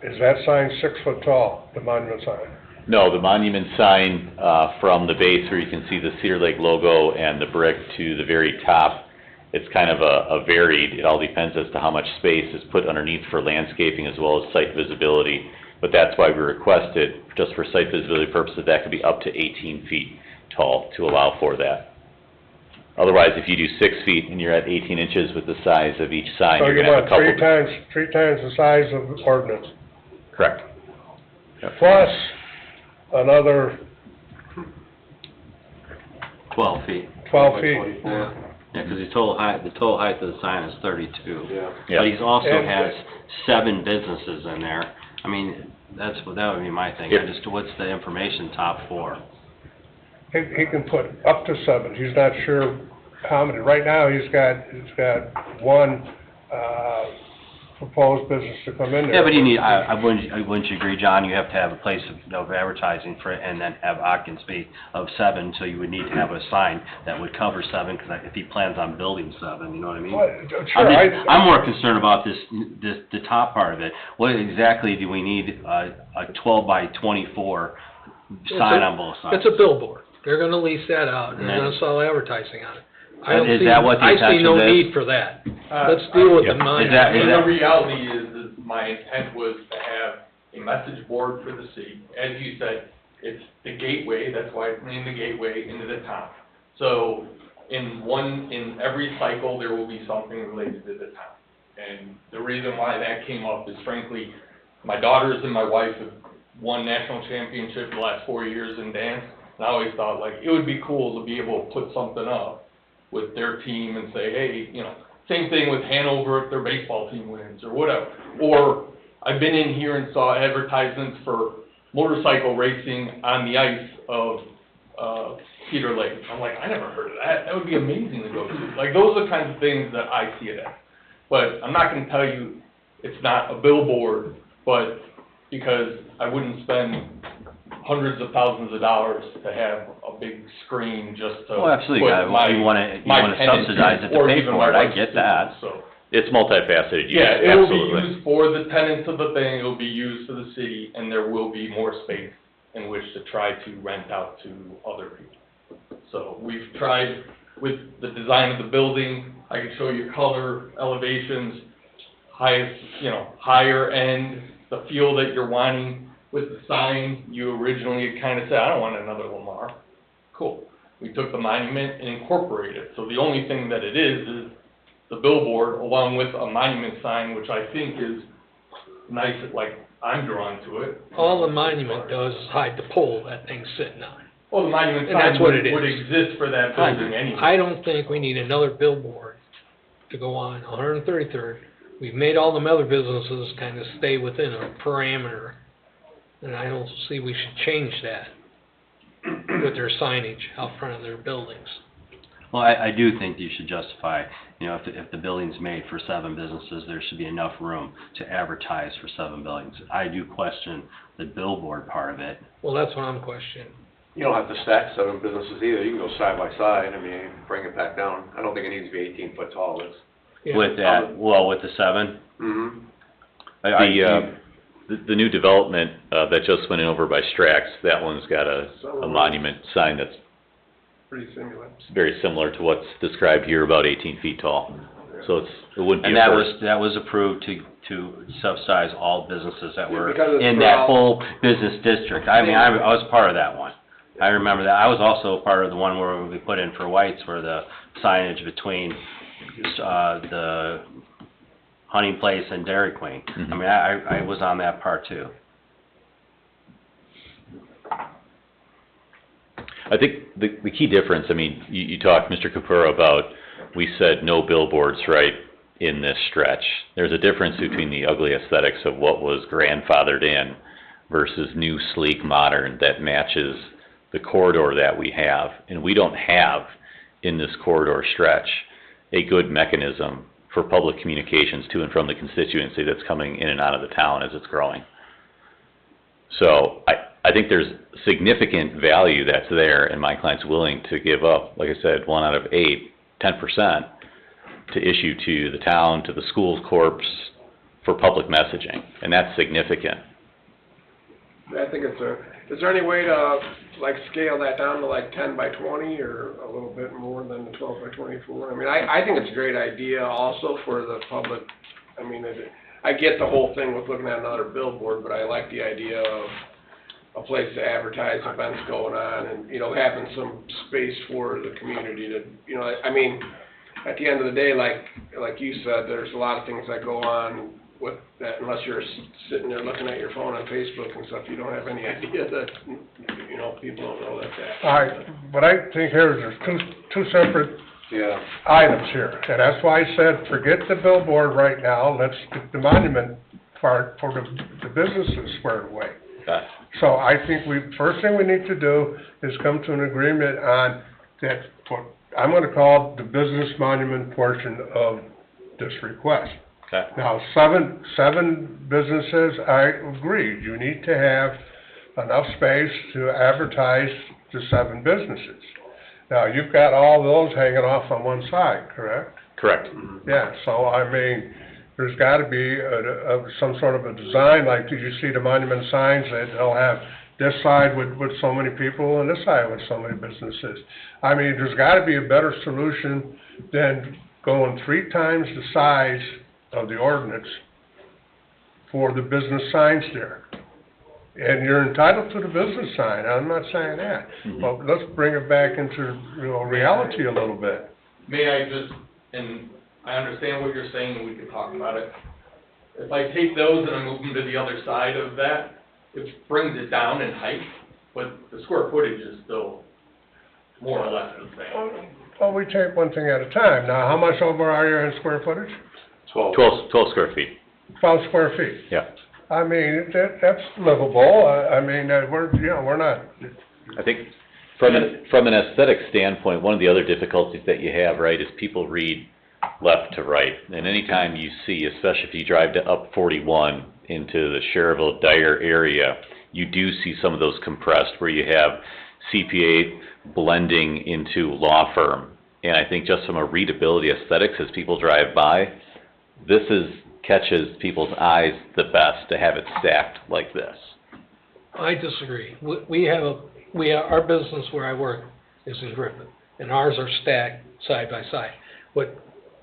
is that sign 6 foot tall, the monument sign? No, the monument sign from the base where you can see the Cedar Lake logo and the brick to the very top, it's kind of a varied, it all depends as to how much space is put underneath for landscaping as well as site visibility. But that's why we requested, just for site visibility purposes, that could be up to 18 feet tall to allow for that. Otherwise, if you do 6 feet and you're at 18 inches with the size of each sign, So you're you gonna have a want couple. three times the size of the ordinance, Correct. plus another 12 feet. 12 feet. Yeah, because the total height of the sign is 32. Yeah. Yeah. But he's also And- has 7 businesses in there. I mean, that would be my thing. Yep. Just what's the information top 4? He can put up to 7, he's not sure how many. Right now, he's got one, proposed business to come in there. Yeah, but you need, wouldn't you agree, John, you have to have a place of advertising for it and then have occupancy of 7, so you would need to have a sign that would cover 7, because if he plans on building 7, you know what I mean? Well, sure, I'm more concerned about the top part of it. What exactly do we need a 12 by 24 sign on both sides? It's a billboard. They're gonna lease that out, and they're And gonna sell advertising on it. Is that what the I see no intention is? need for that. Let's deal with the Yeah. money. Is that- And the reality is my intent was to have a message board for the city. As you said, it's the gateway, that's why it's named the gateway into the town. So in every cycle, there will be something related to the town. And the reason why that came up is frankly, my daughters and my wife have won national championship the last 4 years in dance. And I always thought like, it would be cool to be able to put something up with their team and say, hey, you know, same thing with Hanover if their baseball team wins or whatever. Or I've been in here and saw advertisements for motorcycle racing on the ice of Cedar Lake. I'm like, I never heard of that. That would be amazing to go to. Like, those are the kinds of things that I see it as. But I'm not gonna tell you it's not a billboard, but because I wouldn't spend hundreds of thousands of dollars to have a big screen just to Oh, absolutely, put you wanna my tenants subsidize it in, to or pay even for my it, I wife's get that. business, so. It's multifaceted use, Yeah, it will be absolutely. used for the tenants of the thing, it will be used for the city, and there will be more space in which to try to rent out to other people. So we've tried with the design of the building, I can show you color, elevations, highest, higher end, the feel that you're wanting. With the sign, you originally kind of said, I don't want another Lamar. Cool. We took the monument and incorporated it. So the only thing that it is the billboard along with a monument sign, which I think is nice, like I'm drawn to it. All the monument does is hide the pole that thing's sitting on. Well, the monument And that's sign what it would is. exist for that building anyway. I don't think we need another billboard to go on 133rd. We've made all them other businesses kind of stay within a parameter, and I don't see we should change that with their signage out front of their buildings. Well, I do think you should justify, if the building's made for 7 businesses, there should be enough room to advertise for 7 buildings. I do question the billboard part of it. Well, that's what I'm questioning. You don't have to stack 7 businesses either, you can go side by side, I mean, bring it back down. I don't think it needs to be 18 foot tall, it's. Yeah. With that, with the 7? Mm-hmm. The new development, that just went in over by Strax, that one's got a monument sign that's Pretty similar. very similar to what's described here, about 18 feet tall. So it wouldn't be And a first. that was approved to subsidize all businesses that were because it's in for that all- whole business district. I mean, I was part of that one. I remember that. I was also part of the one where we put in for White's, where the signage between, the hunting place and Dairy Queen. Mhm. I mean, I was on that part too. I think the key difference, I mean, you talked, Mr. Capura, about, we said no billboards, right, in this stretch. There's a difference between the ugly aesthetics of what was grandfathered in versus new, sleek, modern that matches the corridor that we have. And we don't have, in this corridor stretch, a good mechanism for public communications to and from the constituency that's coming in and out of the town as it's growing. So I think there's significant value that's there, and my client's willing to give up, like I said, 1 out of 8, 10%, to issue to the town, to the schools corps, for public messaging, and that's significant. I think is there any way to, like, scale that down to like 10 by 20 or a little bit more than the 12 by 24? I mean, I think it's a great idea also for the public. I mean, I get the whole thing with looking at another billboard, but I like the idea of a place to advertise events going on and, you know, having some space for the community to, you know, I mean, at the end of the day, like you said, there's a lot of things that go on with that, unless you're sitting there looking at your phone on Facebook and stuff, you don't have any idea that, you know, people don't know that. All right, what I think here is there's two separate Yeah. items here, and that's why I said, forget the billboard right now, let's get the monument part for the businesses squared away. Okay. So I think first thing we need to do is come to an agreement on that, what I'm gonna call the business monument portion of this request. Okay. Now, seven businesses, I agree, you need to have enough space to advertise to 7 businesses. Now, you've got all those hanging off on one side, correct? Correct. Yeah, so I mean, there's gotta be some sort of a design, like, did you see the monument signs that they'll have this side with so many people and this side with so many businesses? I mean, there's gotta be a better solution than going 3 times the size of the ordinance for the business signs there. And you're entitled to the business sign, I'm not saying that, but let's bring it back into, you know, reality a little bit. May I just, and I understand what you're saying, and we could talk about it. If I take those and I move them to the other side of that, it brings it down in height, but the square footage is still more or less the same. Well, we take one thing at a time. Now, how much over are you in square footage? 12 square feet. 12 square feet. Yeah. I mean, that's livable. I mean, we're not, I think from an aesthetic standpoint, one of the other difficulties that you have, right, is people read left to right. And anytime you see, especially if you drive to up 41 into the Cherville Dyer area, you do see some of those compressed where you have CPA blending into law firm. And I think just from a readability aesthetics as people drive by, this catches people's eyes the best to have it stacked like this. I disagree. Our business where I work is in Griffin, and ours are stacked side by side. What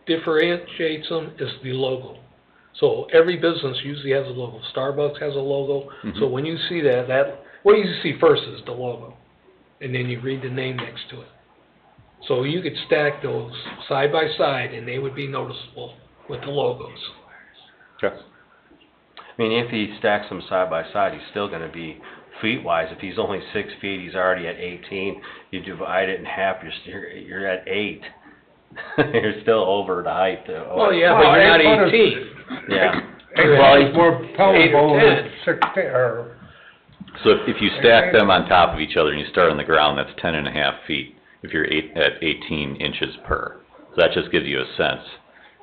differentiates them is the logo. So every business usually has a logo. Starbucks has a logo. So when you see that what you see first is the logo, and then you read the name next to it. So you could stack those side by side, and they would be noticeable with the logos. Okay. I mean, if he stacks them side by side, he's still gonna be feet-wise. If he's only 6 feet, he's already at 18. You divide it in half, you're at 8. You're still over the height. Well, yeah, but you're not 18. Yeah. well, it's more palatable 8 or than 16, or, So if you stack them on top of each other and you start on the ground, that's 10.5 feet if you're at 18 inches per. So that just gives you a sense.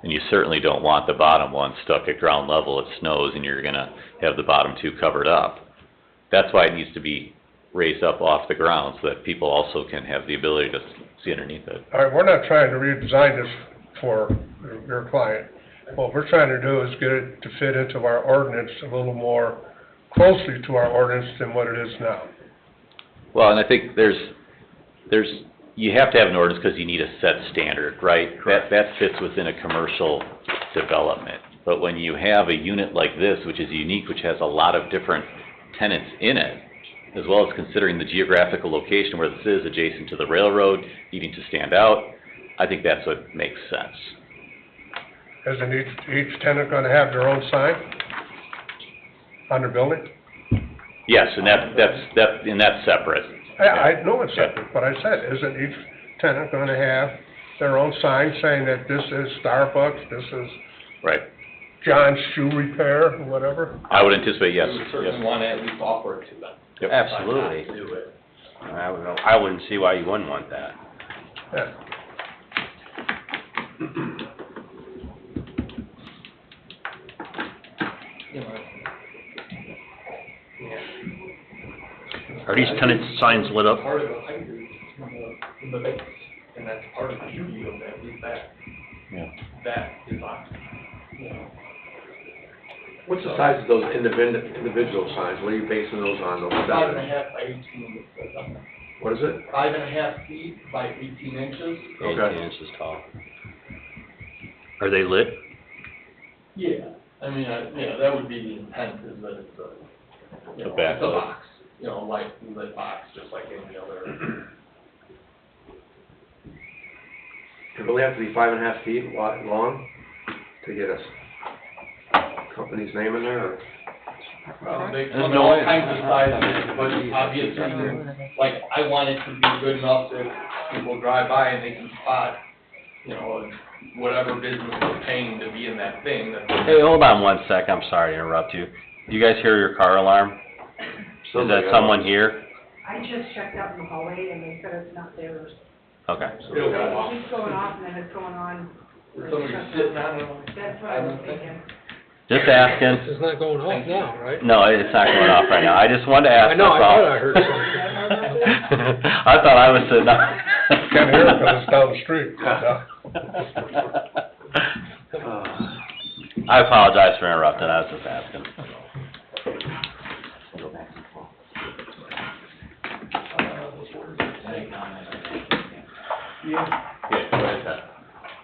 And you certainly don't want the bottom one stuck at ground level. It snows and you're gonna have the bottom 2 covered up. That's why it needs to be raised up off the ground so that people also can have the ability to see underneath it. all right, we're not trying to redesign this for your client. What we're trying to do is get it to fit into our ordinance a little more closely to our ordinance than what it is now. Well, and I think you have to have an ordinance because you need a set standard, right? That fits within a commercial development. But when you have a unit like this, which is unique, which has a lot of different tenants in it, as well as considering the geographical location where this is, adjacent to the railroad, needing to stand out, I think that's what makes sense. Isn't each tenant gonna have their own sign on their building? Yes, and that's separate. I know it's separate, but I said, isn't each tenant gonna have their own sign saying that this is Starbucks, this is Right. John's Shoe Repair, or whatever? I would anticipate, yes. We would certainly want to at least offer it to them. Yep. Absolutely. Not do it. I wouldn't see why you wouldn't want that. Yeah. Are these tenant signs lit up? Part of the height is in the base, and that's part of the beauty of that, is that, Yeah. that is on. What's the size of those individual signs? What are you basing those on? Those 5.5 by 18, it says on there. What is it? 5.5 feet by 18 inches. 18 inches tall. Are they lit? Yeah, I I mean, that would be the intent, is that it's a, you know, A backlit. it's a box, you know, light lit box, just like any other. It really have to be 5.5 feet long to get a company's name in there, or? Well, they come in all kinds of sizes, but obviously, like, I want it to be good enough that people drive by and they can spot, you know, whatever business is paying to be in that thing, that. Hey, hold on one sec, I'm sorry to interrupt you. Do you guys hear your car alarm? Is that someone here? I just checked out in the hallway and they said it's not theirs. Okay. It'll go It off. keeps going off and then it's going on. Somebody's sitting on it. That's what I was thinking. Just asking. This is not going off now, right? No, it's not going off right now. I just wanted to ask. I know, I that's all. thought I heard something. I thought I was sitting on. Can't hear it 'cause it's down the street. I apologize for interrupting, I was just asking.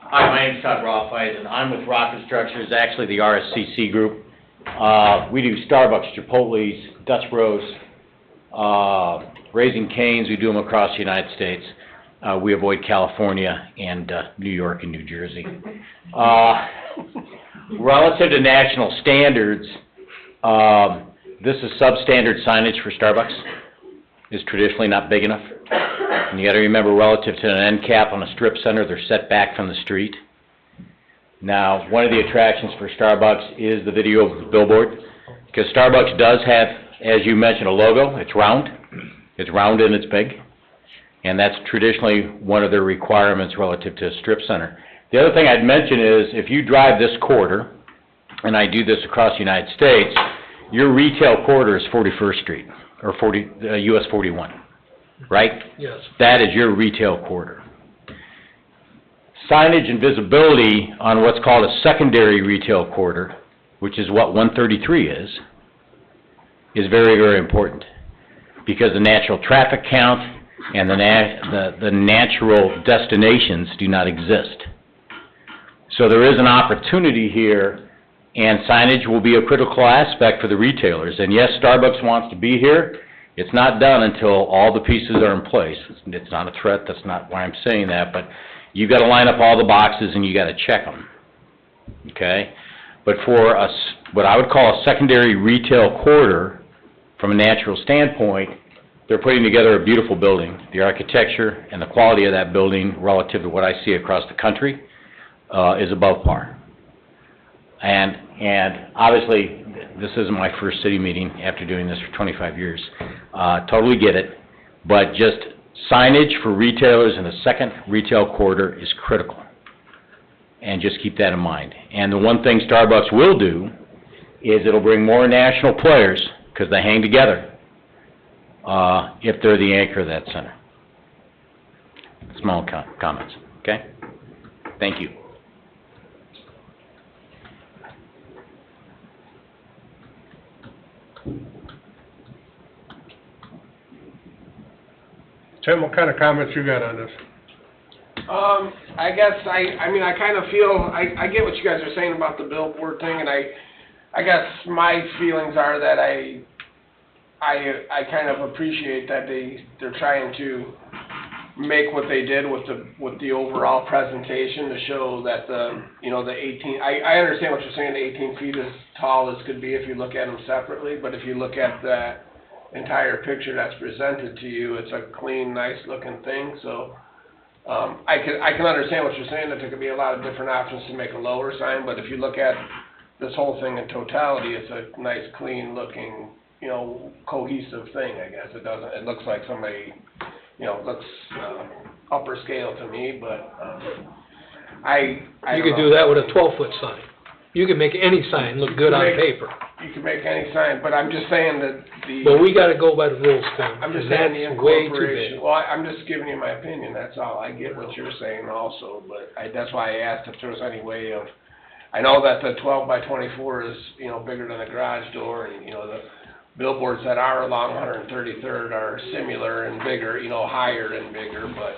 Hi, my name's Todd Rothfeld, I'm with Rocket Structures, actually the RSCC group. We do Starbucks, Chipotle's, Dutch Bros, Raising Cane's, we do them across the United States. We avoid California and New York and New Jersey. Relative to national standards, this is substandard signage for Starbucks. Is traditionally not big enough. And you gotta remember, relative to an end cap on a strip center, they're set back from the street. Now, one of the attractions for Starbucks is the video billboard, because Starbucks does have, as you mentioned, a logo. It's round. It's round and it's big. And that's traditionally one of their requirements relative to a strip center. The other thing I'd mention is, if you drive this corridor, and I do this across the United States, your retail corridor is 41st Street, or US 41, right? Yes. That is your retail corridor. Signage and visibility on what's called a secondary retail corridor, which is what 133 is very, very important. Because the natural traffic count and the natural destinations do not exist. So there is an opportunity here, and signage will be a critical aspect for the retailers. And yes, Starbucks wants to be here. It's not done until all the pieces are in place. It's not a threat, that's not why I'm saying that, but you've got to line up all the boxes and you got to check them, okay? But for us, what I would call a secondary retail corridor, from a natural standpoint, they're putting together a beautiful building. The architecture and the quality of that building relative to what I see across the country is above par. And obviously, this isn't my first city meeting after doing this for 25 years. Totally get it, but just signage for retailers in the second retail corridor is critical. And just keep that in mind. And the one thing Starbucks will do is it'll bring more national players, because they hang together, if they're the anchor of that center. Small comments, okay? Thank you. Tim, what kind of comments you got on this? I guess, I mean, I kind of feel, I get what you guys are saying about the billboard thing, and I guess my feelings are that I kind of appreciate that they're trying to make what they did with the overall presentation to show that the 18, I understand what you're saying, the 18 feet is tall as could be if you look at them separately, but if you look at the entire picture that's presented to you, it's a clean, nice looking thing, so I can understand what you're saying, that there could be a lot of different options to make a lower sign, but if you look at this whole thing in totality, it's a nice, clean looking, cohesive thing, I guess. It looks like somebody, looks upper scale to me, but I You don't could know. do that with a 12-foot sign. You can make any sign look good on paper. You can make any sign, but I'm just saying that But we gotta go by the rules, Tim. I'm just and saying the that's way too incorporation, big. well, I'm just giving you my opinion, that's all. I get what you're saying also, but that's why I asked if there was any way of, I know that the 12 by 24 is, bigger than a garage door, and, the billboards that are along 133rd are similar and bigger, higher and bigger, but,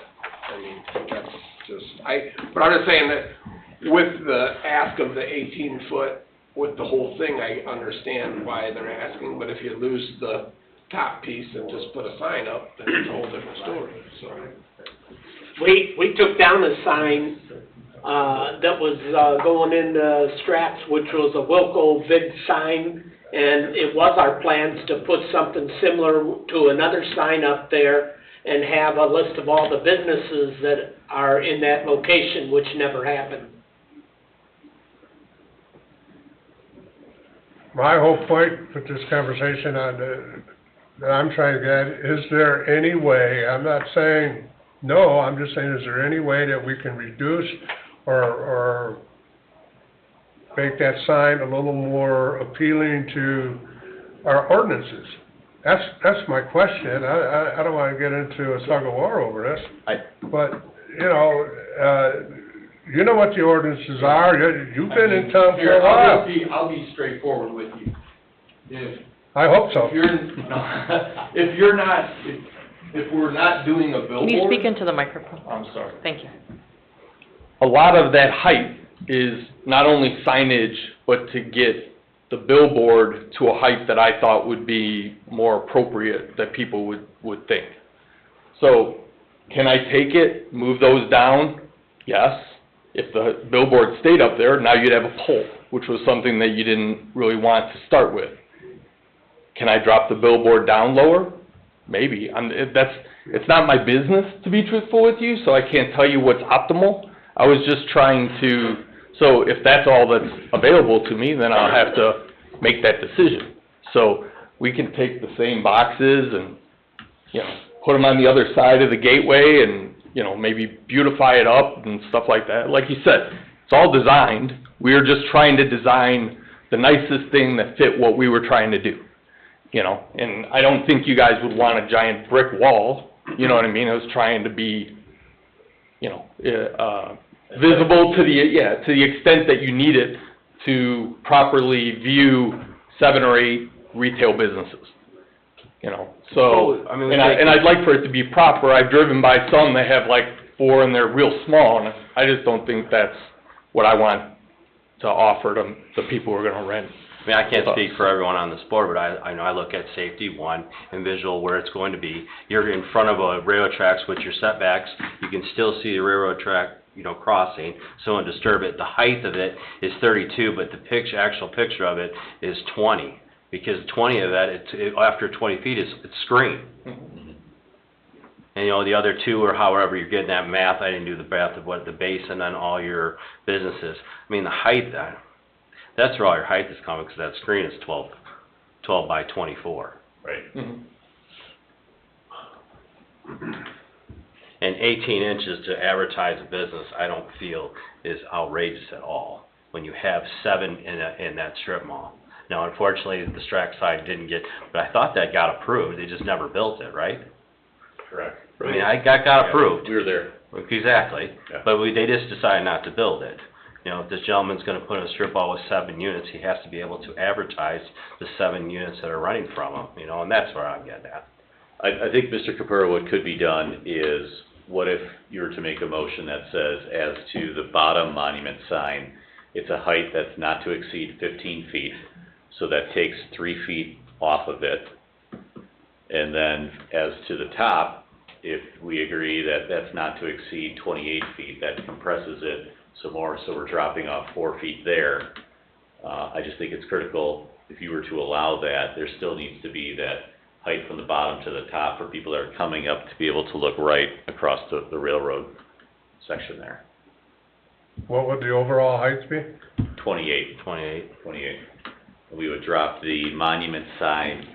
I mean, that's just, but I'm just saying that with the ask of the 18-foot with the whole thing, I understand why they're asking, but if you lose the top piece and just put a sign up, then it's a whole different story, so. We took down a sign, that was, going into Straps, which was a Wilco Vid sign, and it was our plans to put something similar to another sign up there and have a list of all the businesses that are in that location, which never happened. My whole point with this conversation that I'm trying to get, is there any way, I'm not saying no, I'm just saying, is there any way that we can reduce or make that sign a little more appealing to our ordinances? That's my question. I don't wanna get into a tug of war over this. But, you know what the ordinances are, you've been in town for a while. I'll be straightforward with you. I hope so. If we're not doing a billboard. Can you speak into the microphone? I'm sorry. Thank you. A lot of that height is not only signage, but to get the billboard to a height that I thought would be more appropriate, that people would think. So, can I take it, move those down? Yes. If the billboard stayed up there, now you'd have a pole, which was something that you didn't really want to start with. Can I drop the billboard down lower? Maybe. It's not my business, to be truthful with you, so I can't tell you what's optimal. I was just trying to, so if that's all that's available to me, then I'll have to make that decision. So we can take the same boxes and, put them on the other side of the gateway and, maybe beautify it up and stuff like that. Like you said, it's all designed. We are just trying to design the nicest thing that fit what we were trying to do. And I don't think you guys would want a giant brick wall, you know what I mean? I was trying to be, visible to the extent that you need it to properly view 7 or 8 retail businesses, so, and I'd like for it to be proper. I've driven by some that have like 4 and they're real small, and I just don't think that's what I want to offer to the people who are gonna rent. I mean, I can't speak for everyone on this board, but I know I look at safety, one, and visual where it's going to be. You're in front of a railroad tracks with your setbacks, you can still see the railroad track, crossing, so don't disturb it. The height of it is 32, but the actual picture of it is 20, because 20 of that, after 20 feet, it's screened. And, the other 2, or however you're getting that math, I didn't do the math of what the base and then all your businesses. I mean, the height, that's where all your height is coming, because that screen is 12 by 24. Right. And 18 inches to advertise a business, I don't feel is outrageous at all, when you have 7 in that strip mall. Now, unfortunately, the Strack side didn't get, but I thought that got approved, they just never built it, right? Correct. I mean, I got approved. We were there. Exactly, Yeah. but they just decided not to build it. If this gentleman's gonna put in a strip mall with 7 units, he has to be able to advertise the 7 units that are running from him, and that's where I'm getting at. I think, Mr. Capura, what could be done is, what if you were to make a motion that says, as to the bottom monument sign, it's a height that's not to exceed 15 feet, so that takes 3 feet off of it. And then, as to the top, if we agree that that's not to exceed 28 feet, that compresses it some more, so we're dropping off 4 feet there. I just think it's critical, if you were to allow that, there still needs to be that height from the bottom to the top for people that are coming up to be able to look right across the railroad section there. What would the overall height be? 28. 28. And we would drop the monument sign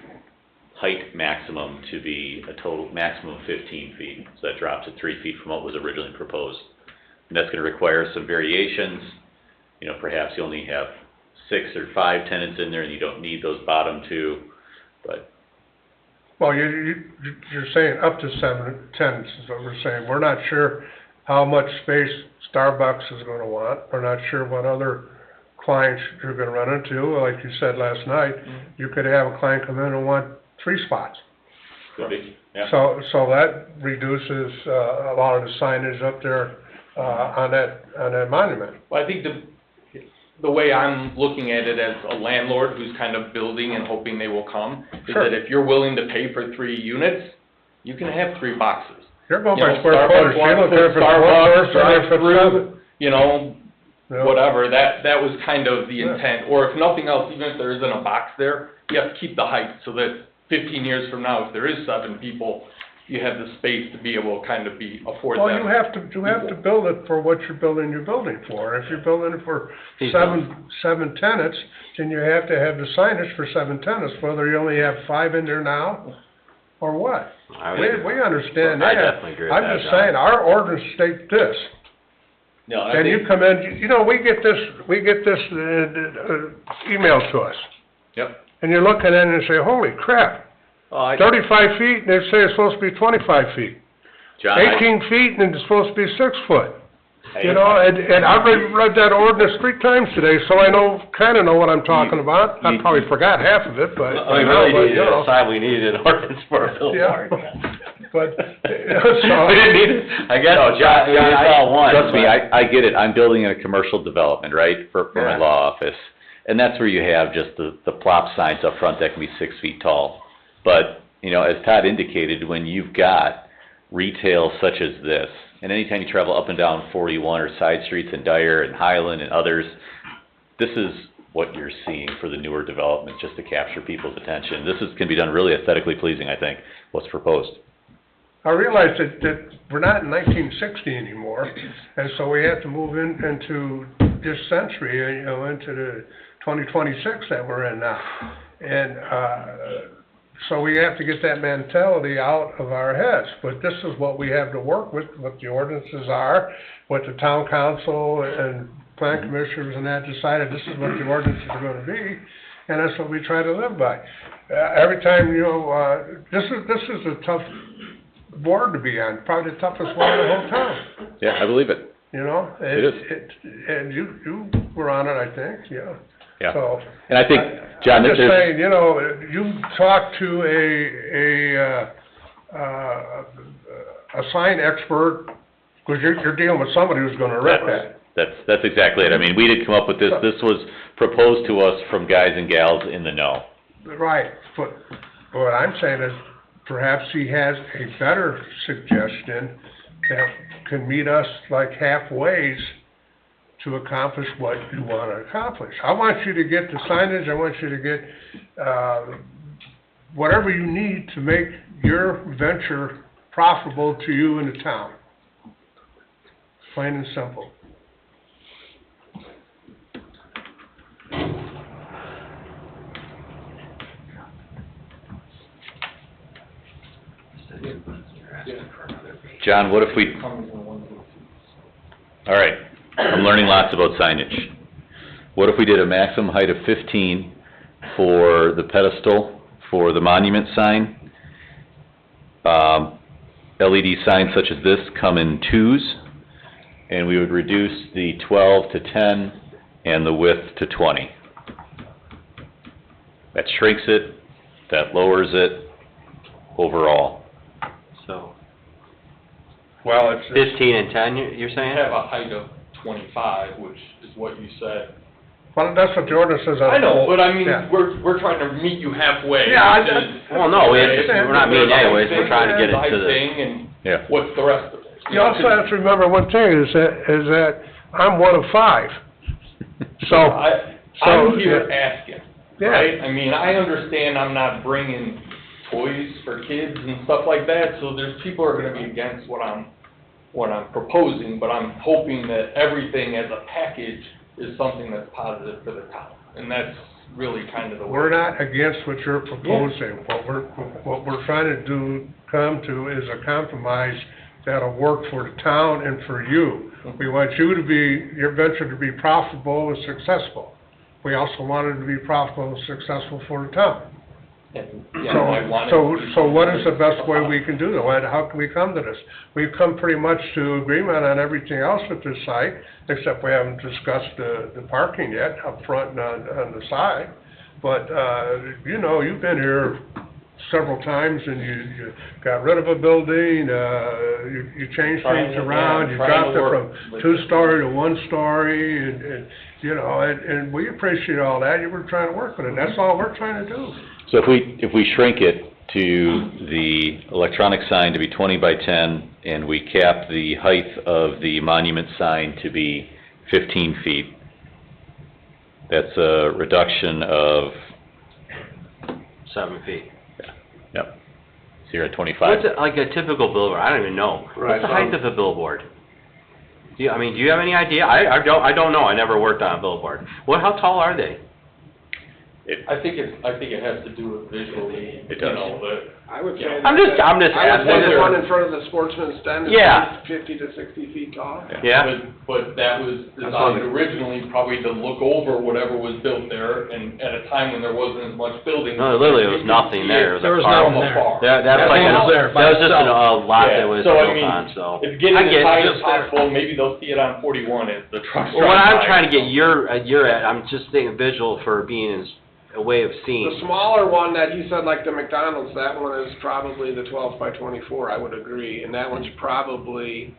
height maximum to be a total maximum of 15 feet. So that drops to 3 feet from what was originally proposed. And that's going to require some variations. Perhaps you only have 6 or 5 tenants in there and you don't need those bottom 2, but. Well, you're saying up to 7 tenants is what we're saying. We're not sure how much space Starbucks is gonna want. We're not sure what other clients you're gonna run into. Like you said last night, you could have a client come in and want 3 spots. Could be, yeah. So that reduces a lot of the signage up there on that monument. Well, I think the way I'm looking at it as a landlord who's kind of building and hoping they will come, is Sure. that if you're willing to pay for 3 units, you can have 3 boxes. You're going You by know, square footage, you don't care if it's one Starbucks, person or if it's drive-through, seven. you know, Yeah. whatever, that was kind of the Yeah. intent. Or if nothing else, even if there isn't a box there, you have to keep the height so that 15 years from now, if there is 7 people, you have the space to be able to kind of afford them. Well, you have to build it for what you're building your building for. If you're building it for seven tenants, then you have to have the signage for 7 tenants, whether you only have 5 in there now or what. We understand that. I definitely agree with I'm that, just John. saying, our ordinance states this. No, I And think- you come in, you know, we get this email to us. Yep. And you look at it and you say, holy crap, 35 feet, and they say it's supposed to be 25 feet. John, 18 feet, and it's supposed to be 6 foot. Hey, You know, and I've read that ordinance 3 times today, so I kinda know what I'm talking about. I probably forgot half of it, but. We really but, needed you to know. decide we needed an ordinance for a Yeah. billboard. But, so. We didn't need it, I guess, No, John, we saw one. trust me, but- I get it, I'm building a commercial development, right, for my Yeah. law office. And that's where you have just the plop signs up front that can be 6 feet tall. But, you know, as Todd indicated, when you've got retail such as this, and anytime you travel up and down 41 or side streets in Dyer and Highland and others, this is what you're seeing for the newer development, just to capture people's attention. Can be done really aesthetically pleasing, I think, what's proposed. I realize that we're not in 1960 anymore, and so we have to move into this century, you know, into the 2026 that we're in now. And, so we have to get that mentality out of our heads. But this is what we have to work with, what the ordinances are, what the town council and plan commissioners and that decided this is what the ordinances are gonna be, and that's what we try to live by. Every time, you know, this is a tough board to be on, probably the toughest one in the whole town, Yeah, I believe it. you know? It is. And you were on it, I think, yeah. Yeah. So. And I think, John, I'm just there's, saying, you know, you talk to a sign expert, because you're dealing with somebody who's gonna rip that. that's exactly it. I mean, we didn't come up with this. This was proposed to us from guys and gals in the know. Right, but what I'm saying is perhaps he has a better suggestion that can meet us like halfways to accomplish what you want to accomplish. I want you to get the signage, I want you to get, whatever you need to make your venture profitable to you and the town. Plain and simple. John, what if we, all right, I'm learning lots about signage. What if we did a maximum height of 15 for the pedestal, for the monument sign? LED signs such as this come in 2s, and we would reduce the 12 to 10 and the width to 20. That shrinks it, that lowers it overall. So, Well, it's. 15 and 10, you're saying? Have a height of 25, which is what you said. Well, that's what the ordinance says. I know, but I mean, Yeah. we're trying to meet you halfway. Yeah, which is- Well, no, we're not meeting anyways, we're trying to get it to The the, height thing and Yeah. what's the rest of it? You also have to remember one thing, is that I'm one of 5. So, I'm here asking, yeah, right? I mean, I understand I'm not bringing toys for kids and stuff like that, so there's people who are gonna be against what I'm proposing, but I'm hoping that everything as a package is something that's positive for the town, and that's really kind of the way. we're not against what you're proposing. What we're trying to come to is a compromise that'll work for the town and for you. We want your venture to be profitable and successful. We also want it to be profitable and successful for the town. And, you know, I wanted So what is the best way we can do that? How can we come to this? We've come pretty much to agreement on everything else at this site, except we haven't discussed the parking yet, up front and on the side. But, you know, you've been here several times, and you got rid of a building, you changed things around, you dropped it from two-story to one-story, and, you know, and we appreciate all that. You were trying to work with it. That's all we're trying to do. So if we shrink it to the electronic sign to be 20 by 10, and we cap the height of the monument sign to be 15 feet, that's a reduction of... 7 feet. Yep. So you're at 25. What's it, like a typical billboard? I don't even know. Right, What's the height of a billboard? Do you have any idea? I don't know. I never worked on a billboard. How tall are they? I think it has to do with visually, It does. you know, I would say. I'm just I would say asking. the one in front of the Sportsman's Den is Yeah. 50 to 60 feet tall. Yeah. But that was designed originally probably to look over whatever was built there, and at a time when there wasn't as much building. No, literally, there was nothing there. There was farm. nothing there. That's That like was there by that was just a lot Yeah, that was so, I built mean, on. So It's getting I get as high it. as possible. Maybe they'll see it on 41 as the trucks. Well, what drive I'm by. trying to get you're at, I'm just thinking visual for being a way of seeing. The smaller one that he said, like the McDonald's, that one is probably the 12 by 24, I would agree, and that one's probably,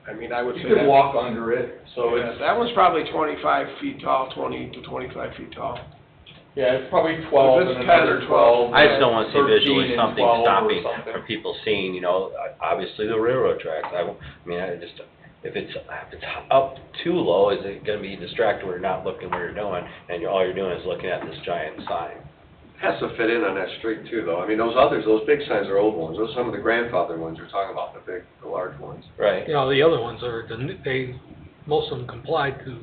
I mean, I would You say could that. walk under it, so Yeah, it's, that one's probably 25 feet tall, 20 to 25 feet tall. yeah, it's probably 12 If it's and 10 another or 12. I just don't want to see 13 visually and something 12 or stopping something. from people seeing, you know, obviously the railroad tracks. If it's up too low, is it gonna be distracted where you're not looking where you're doing, and all you're doing is looking at this giant sign? Has to fit in on that street too, though. I mean, those big signs are old ones. Those are some of the grandfather ones you're talking about, the large ones. Right. You know, the other ones are, most of them comply to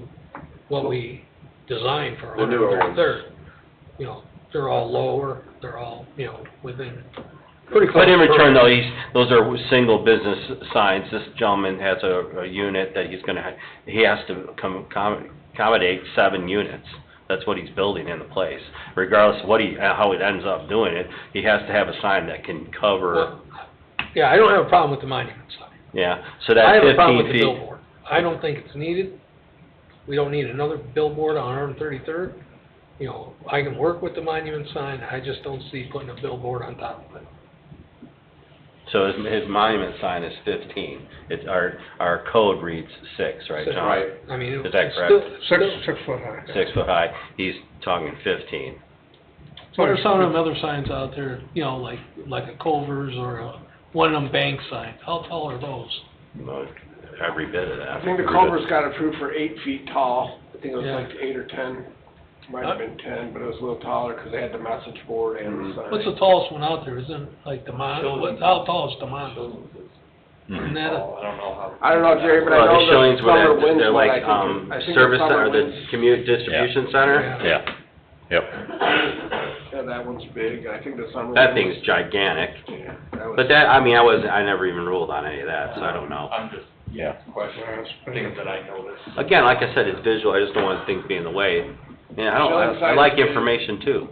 what we designed for The newer ones. 133rd. You know, they're all lower, they're all, you know, within, pretty close. But in return, though, those are single business signs. This gentleman has a unit that he has to accommodate 7 units. That's what he's building in the place. Regardless of how it ends up doing it, he has to have a sign that can cover, Well, yeah, I don't have a problem with the monument sign. yeah, so I that's have a problem 15 with the feet. billboard. I don't think it's needed. We don't need another billboard on 133rd. You know, I can work with the monument sign, I just don't see putting a billboard on top of it. So his monument sign is 15. Our code reads 6, right, Six, John? right. I mean, Is that it's correct? still, 6 foot high. 6 foot high. He's talking 15. what are some of them other signs out there, you know, like a Culver's or one of them bank signs? How tall are those? Well, every bit of that. I think the Culver's got approved for 8 feet tall. I think it was Yeah. like 8 or 10. Might have been 10, but it was a little taller because they had the message board and the sign. What's the tallest one out there? Isn't it like the how tall is the Mondo? Isn't that a, Oh, I don't know how. I don't know, Jerry, but I Well, know the the showings Summer where Winds they're one, like, I think service the Summer center, the Winds. commute distribution center. Yeah. Yep. Yeah, that one's big. I think the Summer. That Winds- thing's gigantic. Yeah, that was. But I never even ruled on any of that, so I don't know. I'm just, Yeah. questioning things that I noticed. Again, like I said, it's visual, I just don't want things to be in the way. Yeah, I Showing like signs- information too.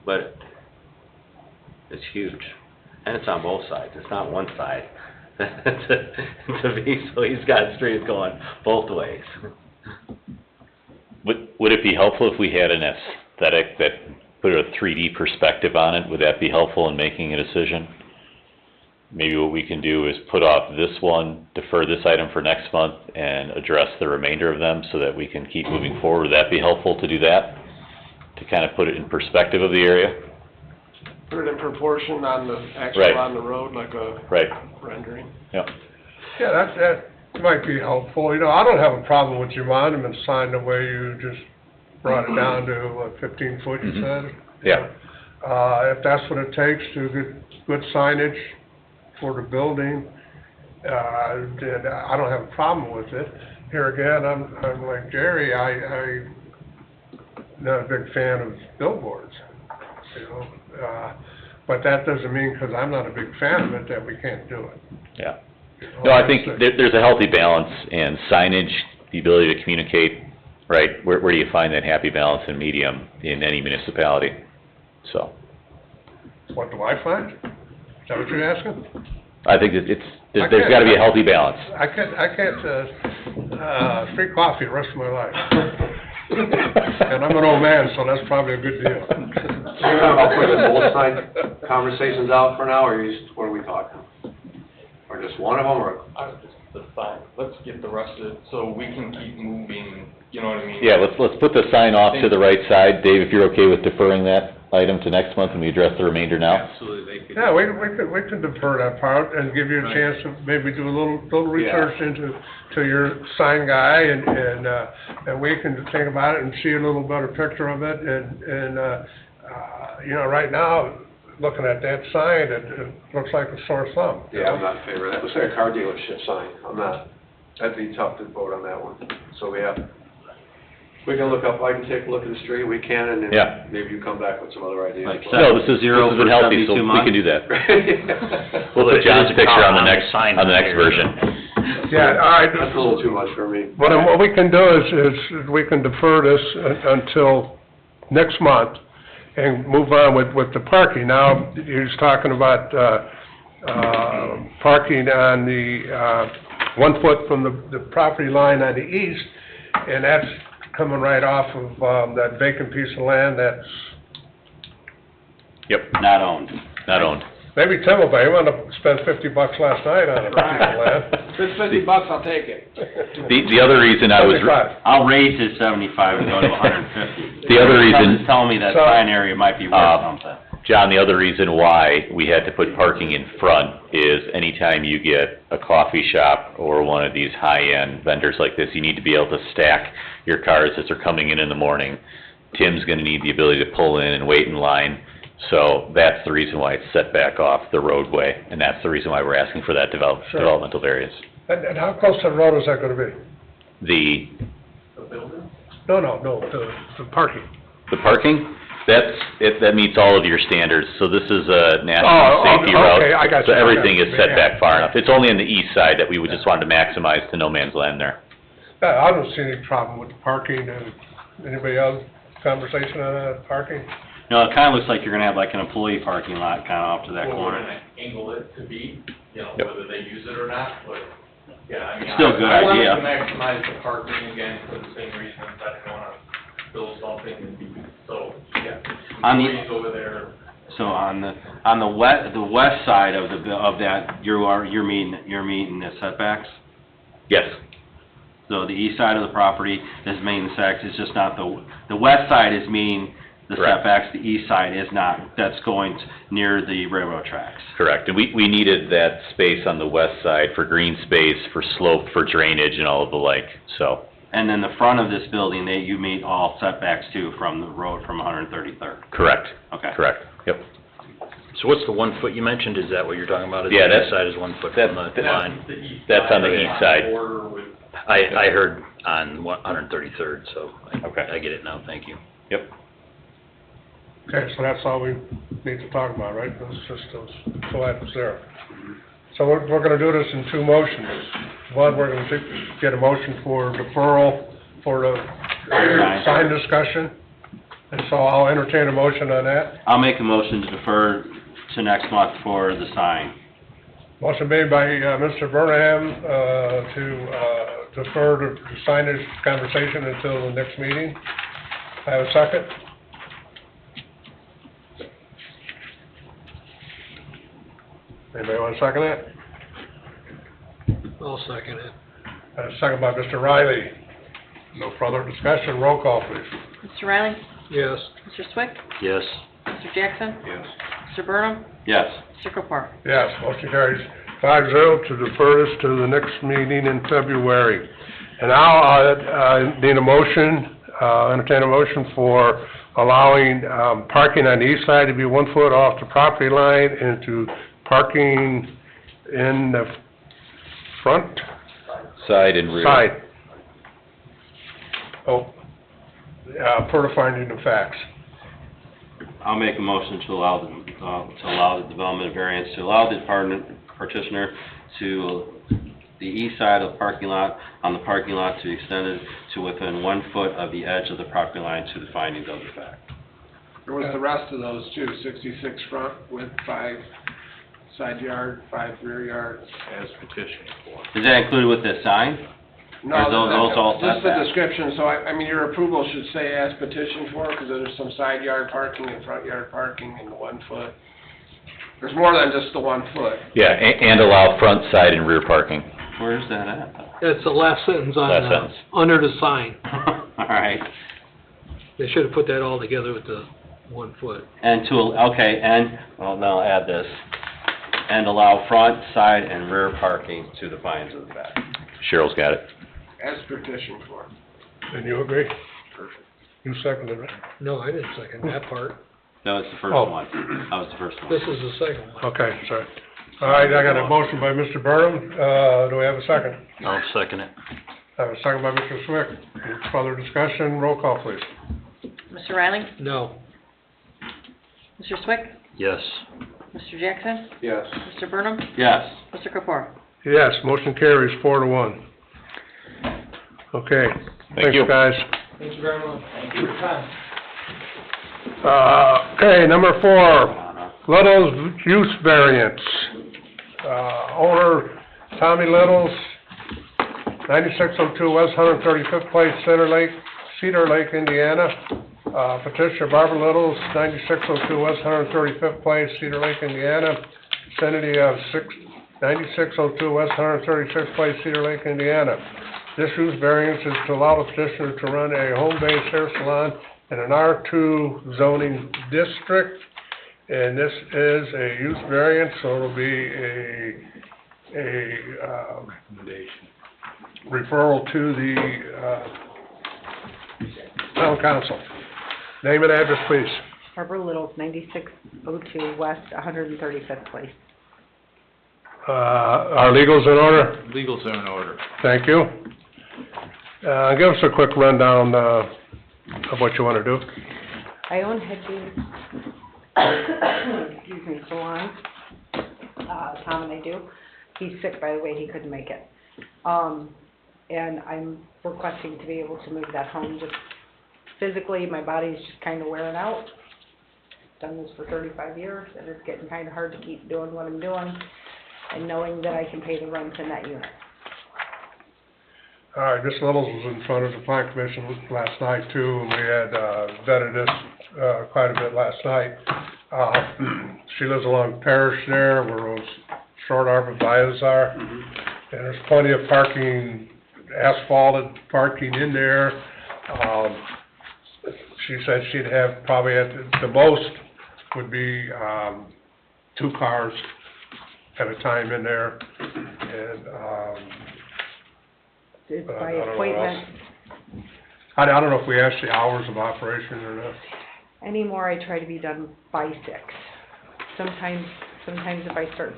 But it's huge, and it's on both sides, it's not one side. To be, so he's got streets going both ways. Would it be helpful if we had an aesthetic that put a 3D perspective on it? Would that be helpful in making a decision? Maybe what we can do is put off this one, defer this item for next month, and address the remainder of them so that we can keep moving forward. Would that be helpful to do that? To kind of put it in perspective of the area? Put it in proportion on the actual, Right. on the road, like a Right. rendering. Yeah. Yeah, that might be helpful. You know, I don't have a problem with your monument sign the way you just brought it down to, what, 15 foot, you said? Yeah. If that's what it takes to get good signage for the building, then I don't have a problem with it. Here again, I'm like Jerry, I'm not a big fan of billboards, you know? But that doesn't mean, because I'm not a big fan of it, that we can't do it. Yeah. No, I think there's a healthy balance, and signage, the ability to communicate, right? Where do you find that happy balance in medium in any municipality? So, What do I find? Is that what you're asking? I think that there's gotta be a healthy balance. I can't, free coffee the rest of my life. And I'm an old man, so that's probably a good deal. So you're talking about putting both side conversations out for now, or what are we talking? Or just one of them, or? The sign, let's get the rest of it, so we can keep moving, you know what I mean? Yeah, let's put the sign off to the right side. Dave, if you're okay with deferring that item to next month and we address the remainder now? Absolutely, they could. Yeah, we can defer that part and give you a chance to maybe do a little research to your sign guy and we can think about it and see a little better picture of it and you know, right now, looking at that sign, it looks like a sore thumb. Yeah, I'm not in favor of that. Looks like a car dealership sign. I'm not, that'd be tough to vote on that one. So we can look up, I can take a look at the street, we can, and Yeah. then maybe you come back with some other ideas. Like No, this has Zero been for healthy, so 72 we can do that. We'll Well, put it John's is a picture on the comment next, sign on the next here. version. Yeah, all right. That's a little too much for me. What we can do is we can defer this until next month and move on with the parking. Now, he was talking about, parking on the, 1 foot from the property line on the east, and that's coming right off of, that vacant piece of land that's, Yep, Not owned. not owned. maybe Tim will buy, he wanted to spend $50 last night on a piece of land. If it's $50, I'll take it. The other reason I was, 75. I'll raise his 75 and go to 150. The other reason- Something's telling me that So- sign area might be worth something. John, the other reason why we had to put parking in front is anytime you get a coffee shop or one of these high-end vendors like this, you need to be able to stack your cars as they're coming in the morning. Tim's gonna need the ability to pull in and wait in line, so that's the reason why it's set back off the roadway, and that's the reason why we're asking for that Sure. developmental variance. And how close to the road is that gonna be? The No, the parking. parking, that meets all of your standards, so this is a Oh, national safety route. okay, I got So you, everything is set yeah. back far enough. It's only on the east side that we would just wanted to maximize to no man's land there. I don't see any problem with the parking, and anybody else, conversation on that, parking? No, it kinda looks like you're gonna have like an employee parking lot kinda off to that What we're corner. gonna angle it to be, you know, Yep. whether they use it or not, but, yeah, I mean, Still a good I idea. wanted to maximize the parking again for the same reasons. I didn't wanna build something and be, so, yeah. On the- Employees over there, So on the west side of that, you're meeting the setbacks? Yes. So the east side of the property is meeting the setbacks, it's just not the west side is meeting the Correct. setbacks, the east side is not, that's going near the railroad tracks. Correct, and we needed that space on the west side for green space, for slope, for drainage and all of the like, so. And then the front of this building, you meet all setbacks too from the road from 133rd. Correct. Okay. Correct, yep. So what's the 1 foot you mentioned, is that what you're talking about? Is Yeah, the that's- east side is 1 foot that- from the that- line? the east That's on the side, east side. border with, I heard on 133rd, so Okay. I get it now, thank you. Yep. Okay, so that's all we need to talk about, right? Those just those two items there. So we're gonna do this in two motions. One, we're gonna get a motion for deferral for the sign discussion. And so I'll entertain a motion on that. I'll make a motion to defer to next month for the sign. Motion made by, Mr. Burnham, to defer the signage conversation until the next meeting. I have a second? Anybody want to second that? I'll second it. Second by Mr. Riley. No further discussion, roll call please. Mr. Riley? Yes. Mr. Swick? Yes. Mr. Jackson? Yes. Mr. Burnham? Yes. Uh, Mr. Copar? Yes, motion carries 5-0 to defer this to the next meeting in February. And now I need a motion, entertain a motion for allowing parking on the east side to be 1 foot off the property line and to parking in the front Side and rear. side. Oh, per the finding of facts. I'll make a motion to allow the development variance, to allow the petitioner to the east side of the parking lot, on the parking lot to be extended to within 1 foot of the edge of the property line to the findings of the fact. There was the rest of those too, 66 front with 5 side yard, 5 rear yards. As petitioned for. Is that included with this sign? No, Or those all just the setbacks? description, so I mean, your approval should say as petitioned for, because there's some side yard parking and front yard parking and the 1 foot. There's more than just the 1 foot. Yeah, and allow front, side, and rear parking. Where's that at? That's the last sentence on, Last sentence. under the sign. All right. They should have put that all together with the 1 foot. And well, now I'll add this. And allow front, side, and rear parking to the pines in the back. Cheryl's got it. As petitioned for. And you agree? You seconded it? No, I didn't second that part. No, it's the first Oh. one. That was the first one. This is the second one. Okay, sorry. All right, I got a motion by Mr. Burnham. Do we have a second? I'll second it. I have a second by Mr. Swick. Any further discussion? Roll call, please. Mr. Riley? No. Mr. Swick? Yes. Mr. Jackson? Yes. Mr. Burnham? Yes. Mr. Kapur? Yes, motion carries 4-1. Okay. Thank you. Thanks, guys. Thank you very much. Thank you for your time. Okay, number 4, Little's use variance. Owner Tommy Little's, 9602 West 135th Place, Cedar Lake, Indiana. Petitioner Barbara Little's, 9602 West 135th Place, Cedar Lake, Indiana. Vicinity of 9602 West 136th Place, Cedar Lake, Indiana. This use variance is to allow the petitioner to run a home-based hair salon in an R2 zoning district. And this is a use variance, so it'll be a referral to the, town council. Name and address, please. Barbara Little's, 9602 West 135th Place. Our legals in order? Legals are in order. Thank you. Give us a quick rundown, of what you wanna do. I own Hedges, excuse me, salon. Tom and I do. He's sick, by the way, he couldn't make it. And I'm requesting to be able to move that home. Just physically, my body's just kind of wearing out. Done this for 35 years, and it's getting kind of hard to keep doing what I'm doing, and knowing that I can pay the rent in that unit. All right, Ms. Littles was in front of the plan commission last night too, and we had, vetted this, quite a bit last night. She lives along Parish there, where those short arborvitaes are. And there's plenty of parking, asphalted parking in there. She said she'd have probably at the most would be, 2 cars at a time in there. And, It's But by I don't know appointment. I don't know if we asked the hours of operation or not. Anymore, I try to be done by 6. Sometimes if I start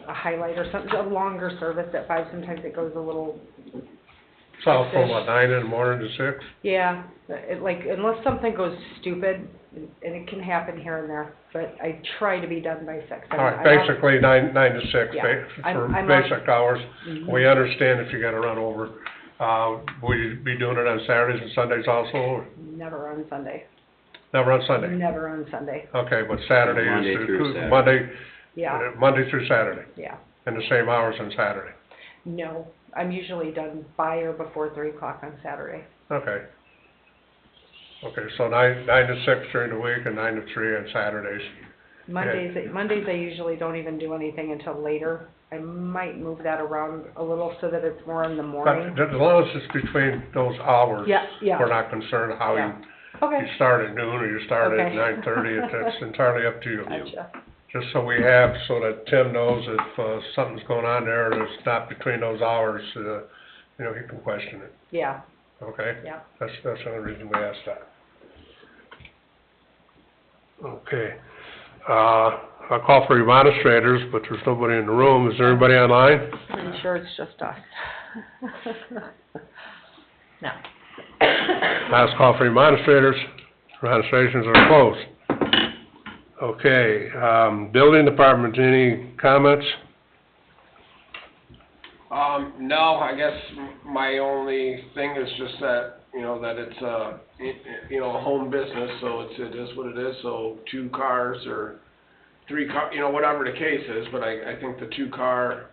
a highlight or something, a longer service at 5, sometimes it goes a little, So from what, 9 in the morning to 6? yeah, unless something goes stupid, and it can happen here and there, but I try to be done by 6. All right, basically 9 to 6, Yeah. for I'm on- basic hours. Mhm. We understand if you gotta run over. Will you be doing it on Saturdays and Sundays also, or Never on Sunday. never on Sunday? Never on Sunday, Okay, but Saturday Monday is, through Saturday. Monday, yeah, Monday through Saturday, yeah. and the same hours on Saturday. No, I'm usually done by or before 3 o'clock on Saturday. Okay. Okay, so 9 to 6 during the week and 9 to 3 on Saturdays. Mondays I usually don't even do anything until later. I might move that around a little so that it's more in the morning. But as long as it's between those hours, Yeah, yeah. we're not concerned how Yeah. You you start at noon or you start at Okay. 9:30. It's entirely up to you. Gotcha. Just so we have, so that Tim knows if something's going on there that's not between those hours, he can question it, Yeah, okay? yeah. That's the only reason we asked that. Okay. I'll call for administrators, but there's nobody in the room. Is there anybody online? I'm sure it's just us. No. Last call for administrators. Registrations are closed. Okay, building department, any comments? No, I guess my only thing is just that, that it's a home business, so it is what it is, so 2 cars or 3 car, whatever the case is, but I think the 2 car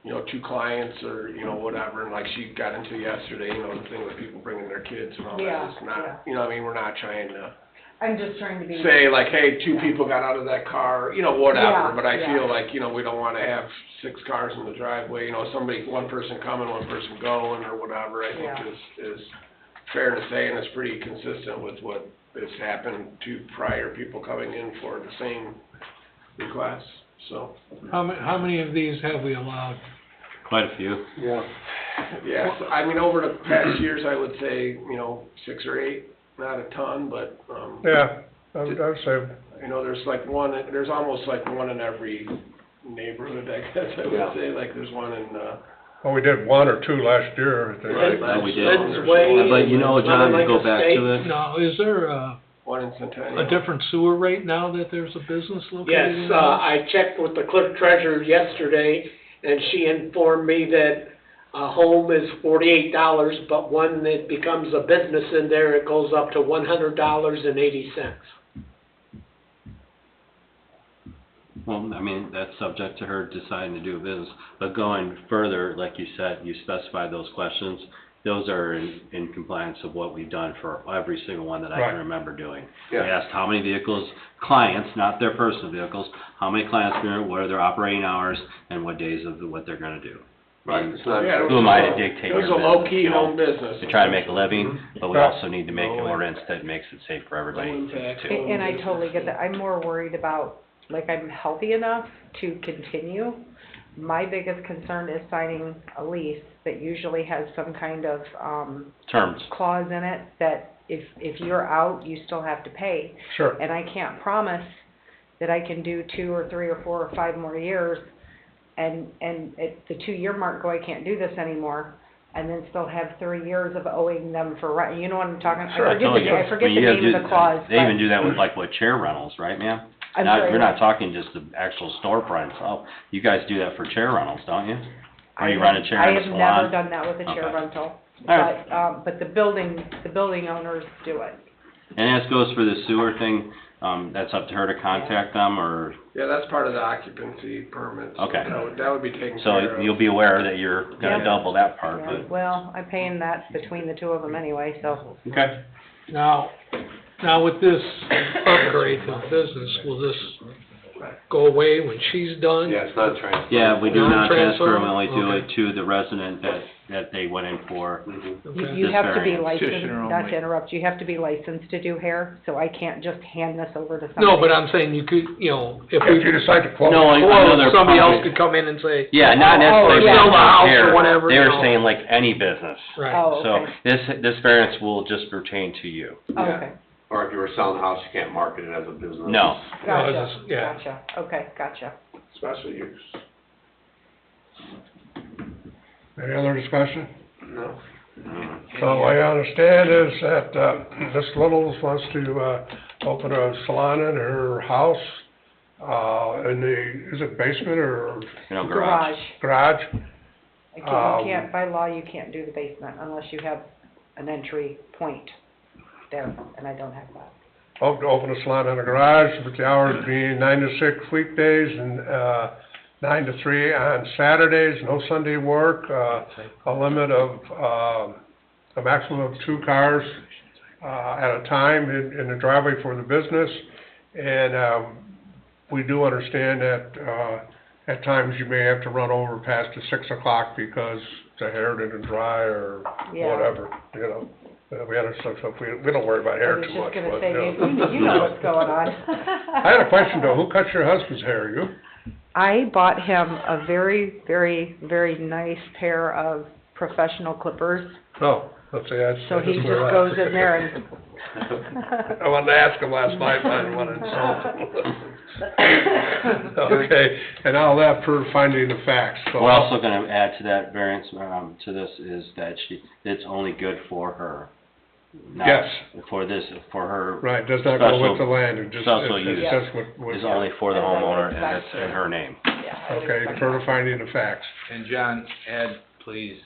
2 clients or, whatever, and like she got into yesterday, the thing with people bringing their kids and all that. Yeah, It's not, yeah. we're not trying to I'm just trying to be. say like, hey, 2 people got out of that car, whatever, Yeah, but I yeah. feel like, we don't wanna have 6 cars in the driveway, one person coming, one person going, or whatever, I Yeah. think is fair to say, and it's pretty consistent with what has happened to prior people coming in for the same request, so. How many of these have we allowed? Quite a few. Yeah. Yes, I mean, over the past years, I would say, 6 or 8, not a ton, but, Yeah, I would say, there's almost like one in every neighborhood, I guess I Yeah. would say, like there's one in, well, we did 1 or 2 last year, I think. Right. No, we did. Lynn's Way, But John, to Mother go Lake back to Estate. it, Now, is there a one in Centennial. a different sewer rate now that there's a business located in Yes, there? I checked with the clerk treasurer yesterday, and she informed me that a home is $48, but when it becomes a business in there, it goes up to $100.80. well, I mean, that's subject to her deciding to do a business. But going further, like you said, you specified those questions. Those are in compliance of what we've done for every single one that I Right. can remember doing. We Yeah. asked how many vehicles, clients, not their personal vehicles, how many clients there, what are their operating hours, and what days of what they're gonna do. Right, it's not. Yeah, Who am I to dictate It was your a business, low-key you know? home business. We try to make a living, but we Yeah. also need to make an ordinance that makes it safe for everybody Low impact. too. And I totally get that. I'm more worried about, like, I'm healthy enough to continue. My biggest concern is signing a lease that usually has some kind of, Terms. clause in it that if you're out, you still have to pay. Sure. And I can't promise that I can do 2 or 3 or 4 or 5 more years and at the 2-year mark go, I can't do this anymore, and then still have 3 years of owing them for rent. You know what I'm talking? Sure. I forget the I mean, you name do- of the clause, They even but do that with chair rentals, right, ma'am? I'm Not, sorry. you're not talking just the actual storefront itself. You guys do that for chair rentals, don't you? Or you rent a chair in a salon? I have never done that with a chair Okay. rental, All right. but the building owners do it. And as goes for the sewer thing, that's up to her to contact them, or, Yeah, that's part of the occupancy permit. so Okay. That would be taken care so of. you'll be aware that you're gonna Yeah. double that part, Yeah, but, well, I'm paying that between the 2 of them anyway, so. okay. Now with this upgrade to the business, will this go away when she's done? Yeah, it's not transferred. Yeah, we do not transfer, we Non-transfer? only do Okay. it to the resident that they went in for. Mhm. You Okay. have to be variance. licensed, Petitioner not only. to interrupt, you have to be licensed to do hair, so I can't just hand this over to somebody. No, but I'm saying you could, if If you we, decide to close. No, I know or they're somebody else probably- could come in and say, Yeah, not Oh, necessarily yeah. Sell the house or here. whatever, They you were know. saying like any business. right. Oh, So okay. this variance will just pertain to you. Oh, okay, Or if you were selling a house, you can't market it as a business. No. No, gotcha, it's just- yeah. gotcha, okay, gotcha. Special use. Any other discussion? No. So what I understand is that, Ms. Littles wants to, open a salon in her house, in the, is it basement or Garage. garage? You Um, can't, by law, you can't do the basement unless you have an entry point there, and I don't have that. Open a salon in a garage, with the hours being 9 to 6 weekdays and, 9 to 3 on Saturdays, no Sunday work, a limit of, a maximum of 2 cars, at a time in the driveway for the business. And, we do understand that, at times you may have to run over past the 6 o'clock because the hair didn't dry or Yeah. whatever, you know. We understand, so we don't worry about hair I was too just much, gonna but, say, you know. you know what's going on. I had a question though, who cuts your husband's hair, you? I bought him a very, very, very nice pair of professional clippers, No, let's say that's. so he that's just where I- goes in there and. I wanted to ask him last night, but I didn't want to insult him. Okay, and all that per finding the facts, so. We're also gonna add to that variance, to this, is that it's only good for her. Not Yes. For this, for her. Right, does not go with the special- land, it just, special it's use just what. Is only for the And then homeowner, it's and back it's to- in her name. Yeah, I would Okay, expect per that. finding the facts. And John, add, please,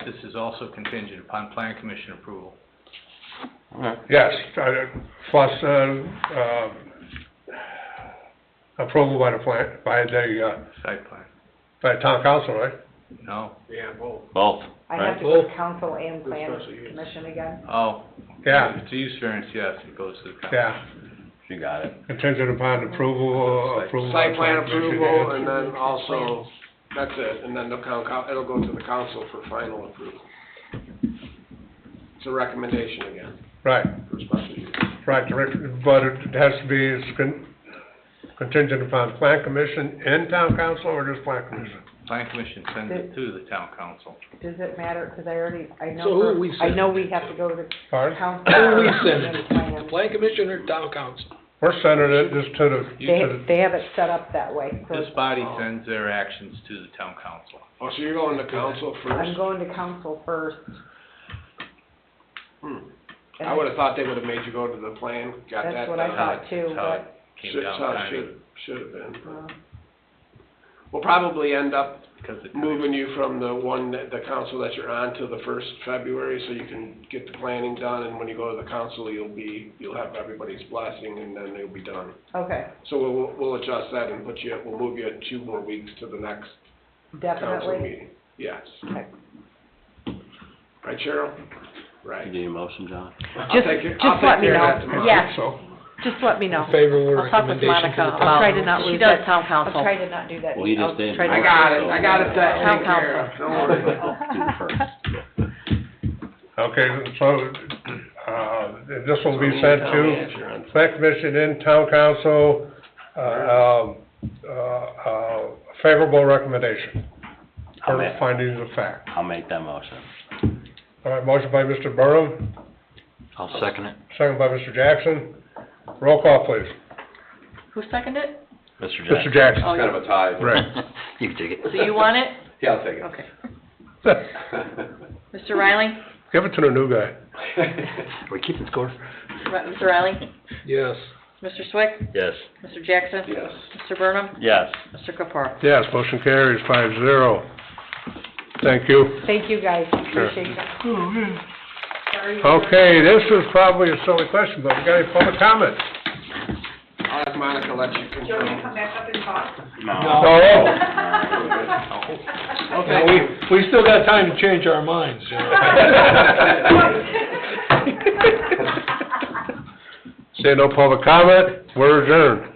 this is also contingent upon plan commission approval. Okay. Yes, plus, approval by the plant, by the, Site plan. by town council, right? No? Yeah, both. Both, I right? have to go to council and plan Special use. commission again. Oh. Yeah. If it's a use variance, yes, it goes to the council. Yeah, You got it. contingent upon approval. Site plan by commission approval, and- and then also, that's it, and then it'll go to the council for final approval. It's a recommendation again, Right, for special use. right, but it has to be contingent upon plan commission and town council, or just plan commission? Plan commission sends it to the town council. Does it matter, because I know, So who do we I send? know we have to go to Pardon? council. Who do we send and it? plan. Plan commission or town council? We're sending it just to the, They have it set up that way, so This body sends their actions to the town council. Oh, so you're going to council I'm first? going to council first. I would've thought they would've made you go to the plan, got that That's done. what I thought too, That's how it but, came Should, down so it timing, should've been. uh, We'll probably end up because of timing. moving you from the one, the council that you're on to the first February, so you can get the planning done, and when you go to the council, you'll have everybody's blessing, and then you'll be done. okay, So we'll adjust that and we'll move you 2 more weeks to the next council definitely. meeting. Yes. Okay. Right, Cheryl? Right. You need a motion, John? Just, I'll take just let me care of know, that tomorrow. yes, so. just let me know. Favorable I'll talk with recommendation to Monica the I'll try about, to not she lose does that. town I'll council. try to not do that. Well, he just I'll did. try to- I got it Town taken care of, don't worry. Do the first. Okay, so, this will be sent to plan commission and town council, favorable recommendation I'll for make- findings of fact. I'll make that motion. All right, motion by Mr. Burnham, I'll second it. second by Mr. Jackson. Roll call, please. Who seconded it? Mr. Mr. Jackson. Jackson. Oh, Kind of a tie. Right. You can take it. So you want it? Yeah, I'll take it. Okay. Mr. Riley? Give it to the new guy. Are we keeping score? Mr. Riley? Yes. Mr. Swick? Yes. Mr. Jackson? Yes. Mr. Burnham? Yes. Mr. Kapar? Yes, motion carries 5-0. Thank you. Thank you, guys, Sure. appreciate that. Okay, this is probably a silly question, but we got any public comment? I'll have Monica let you confirm. come back up and talk? No. Okay. We still got time to change our minds. Say no public comment, we're adjourned.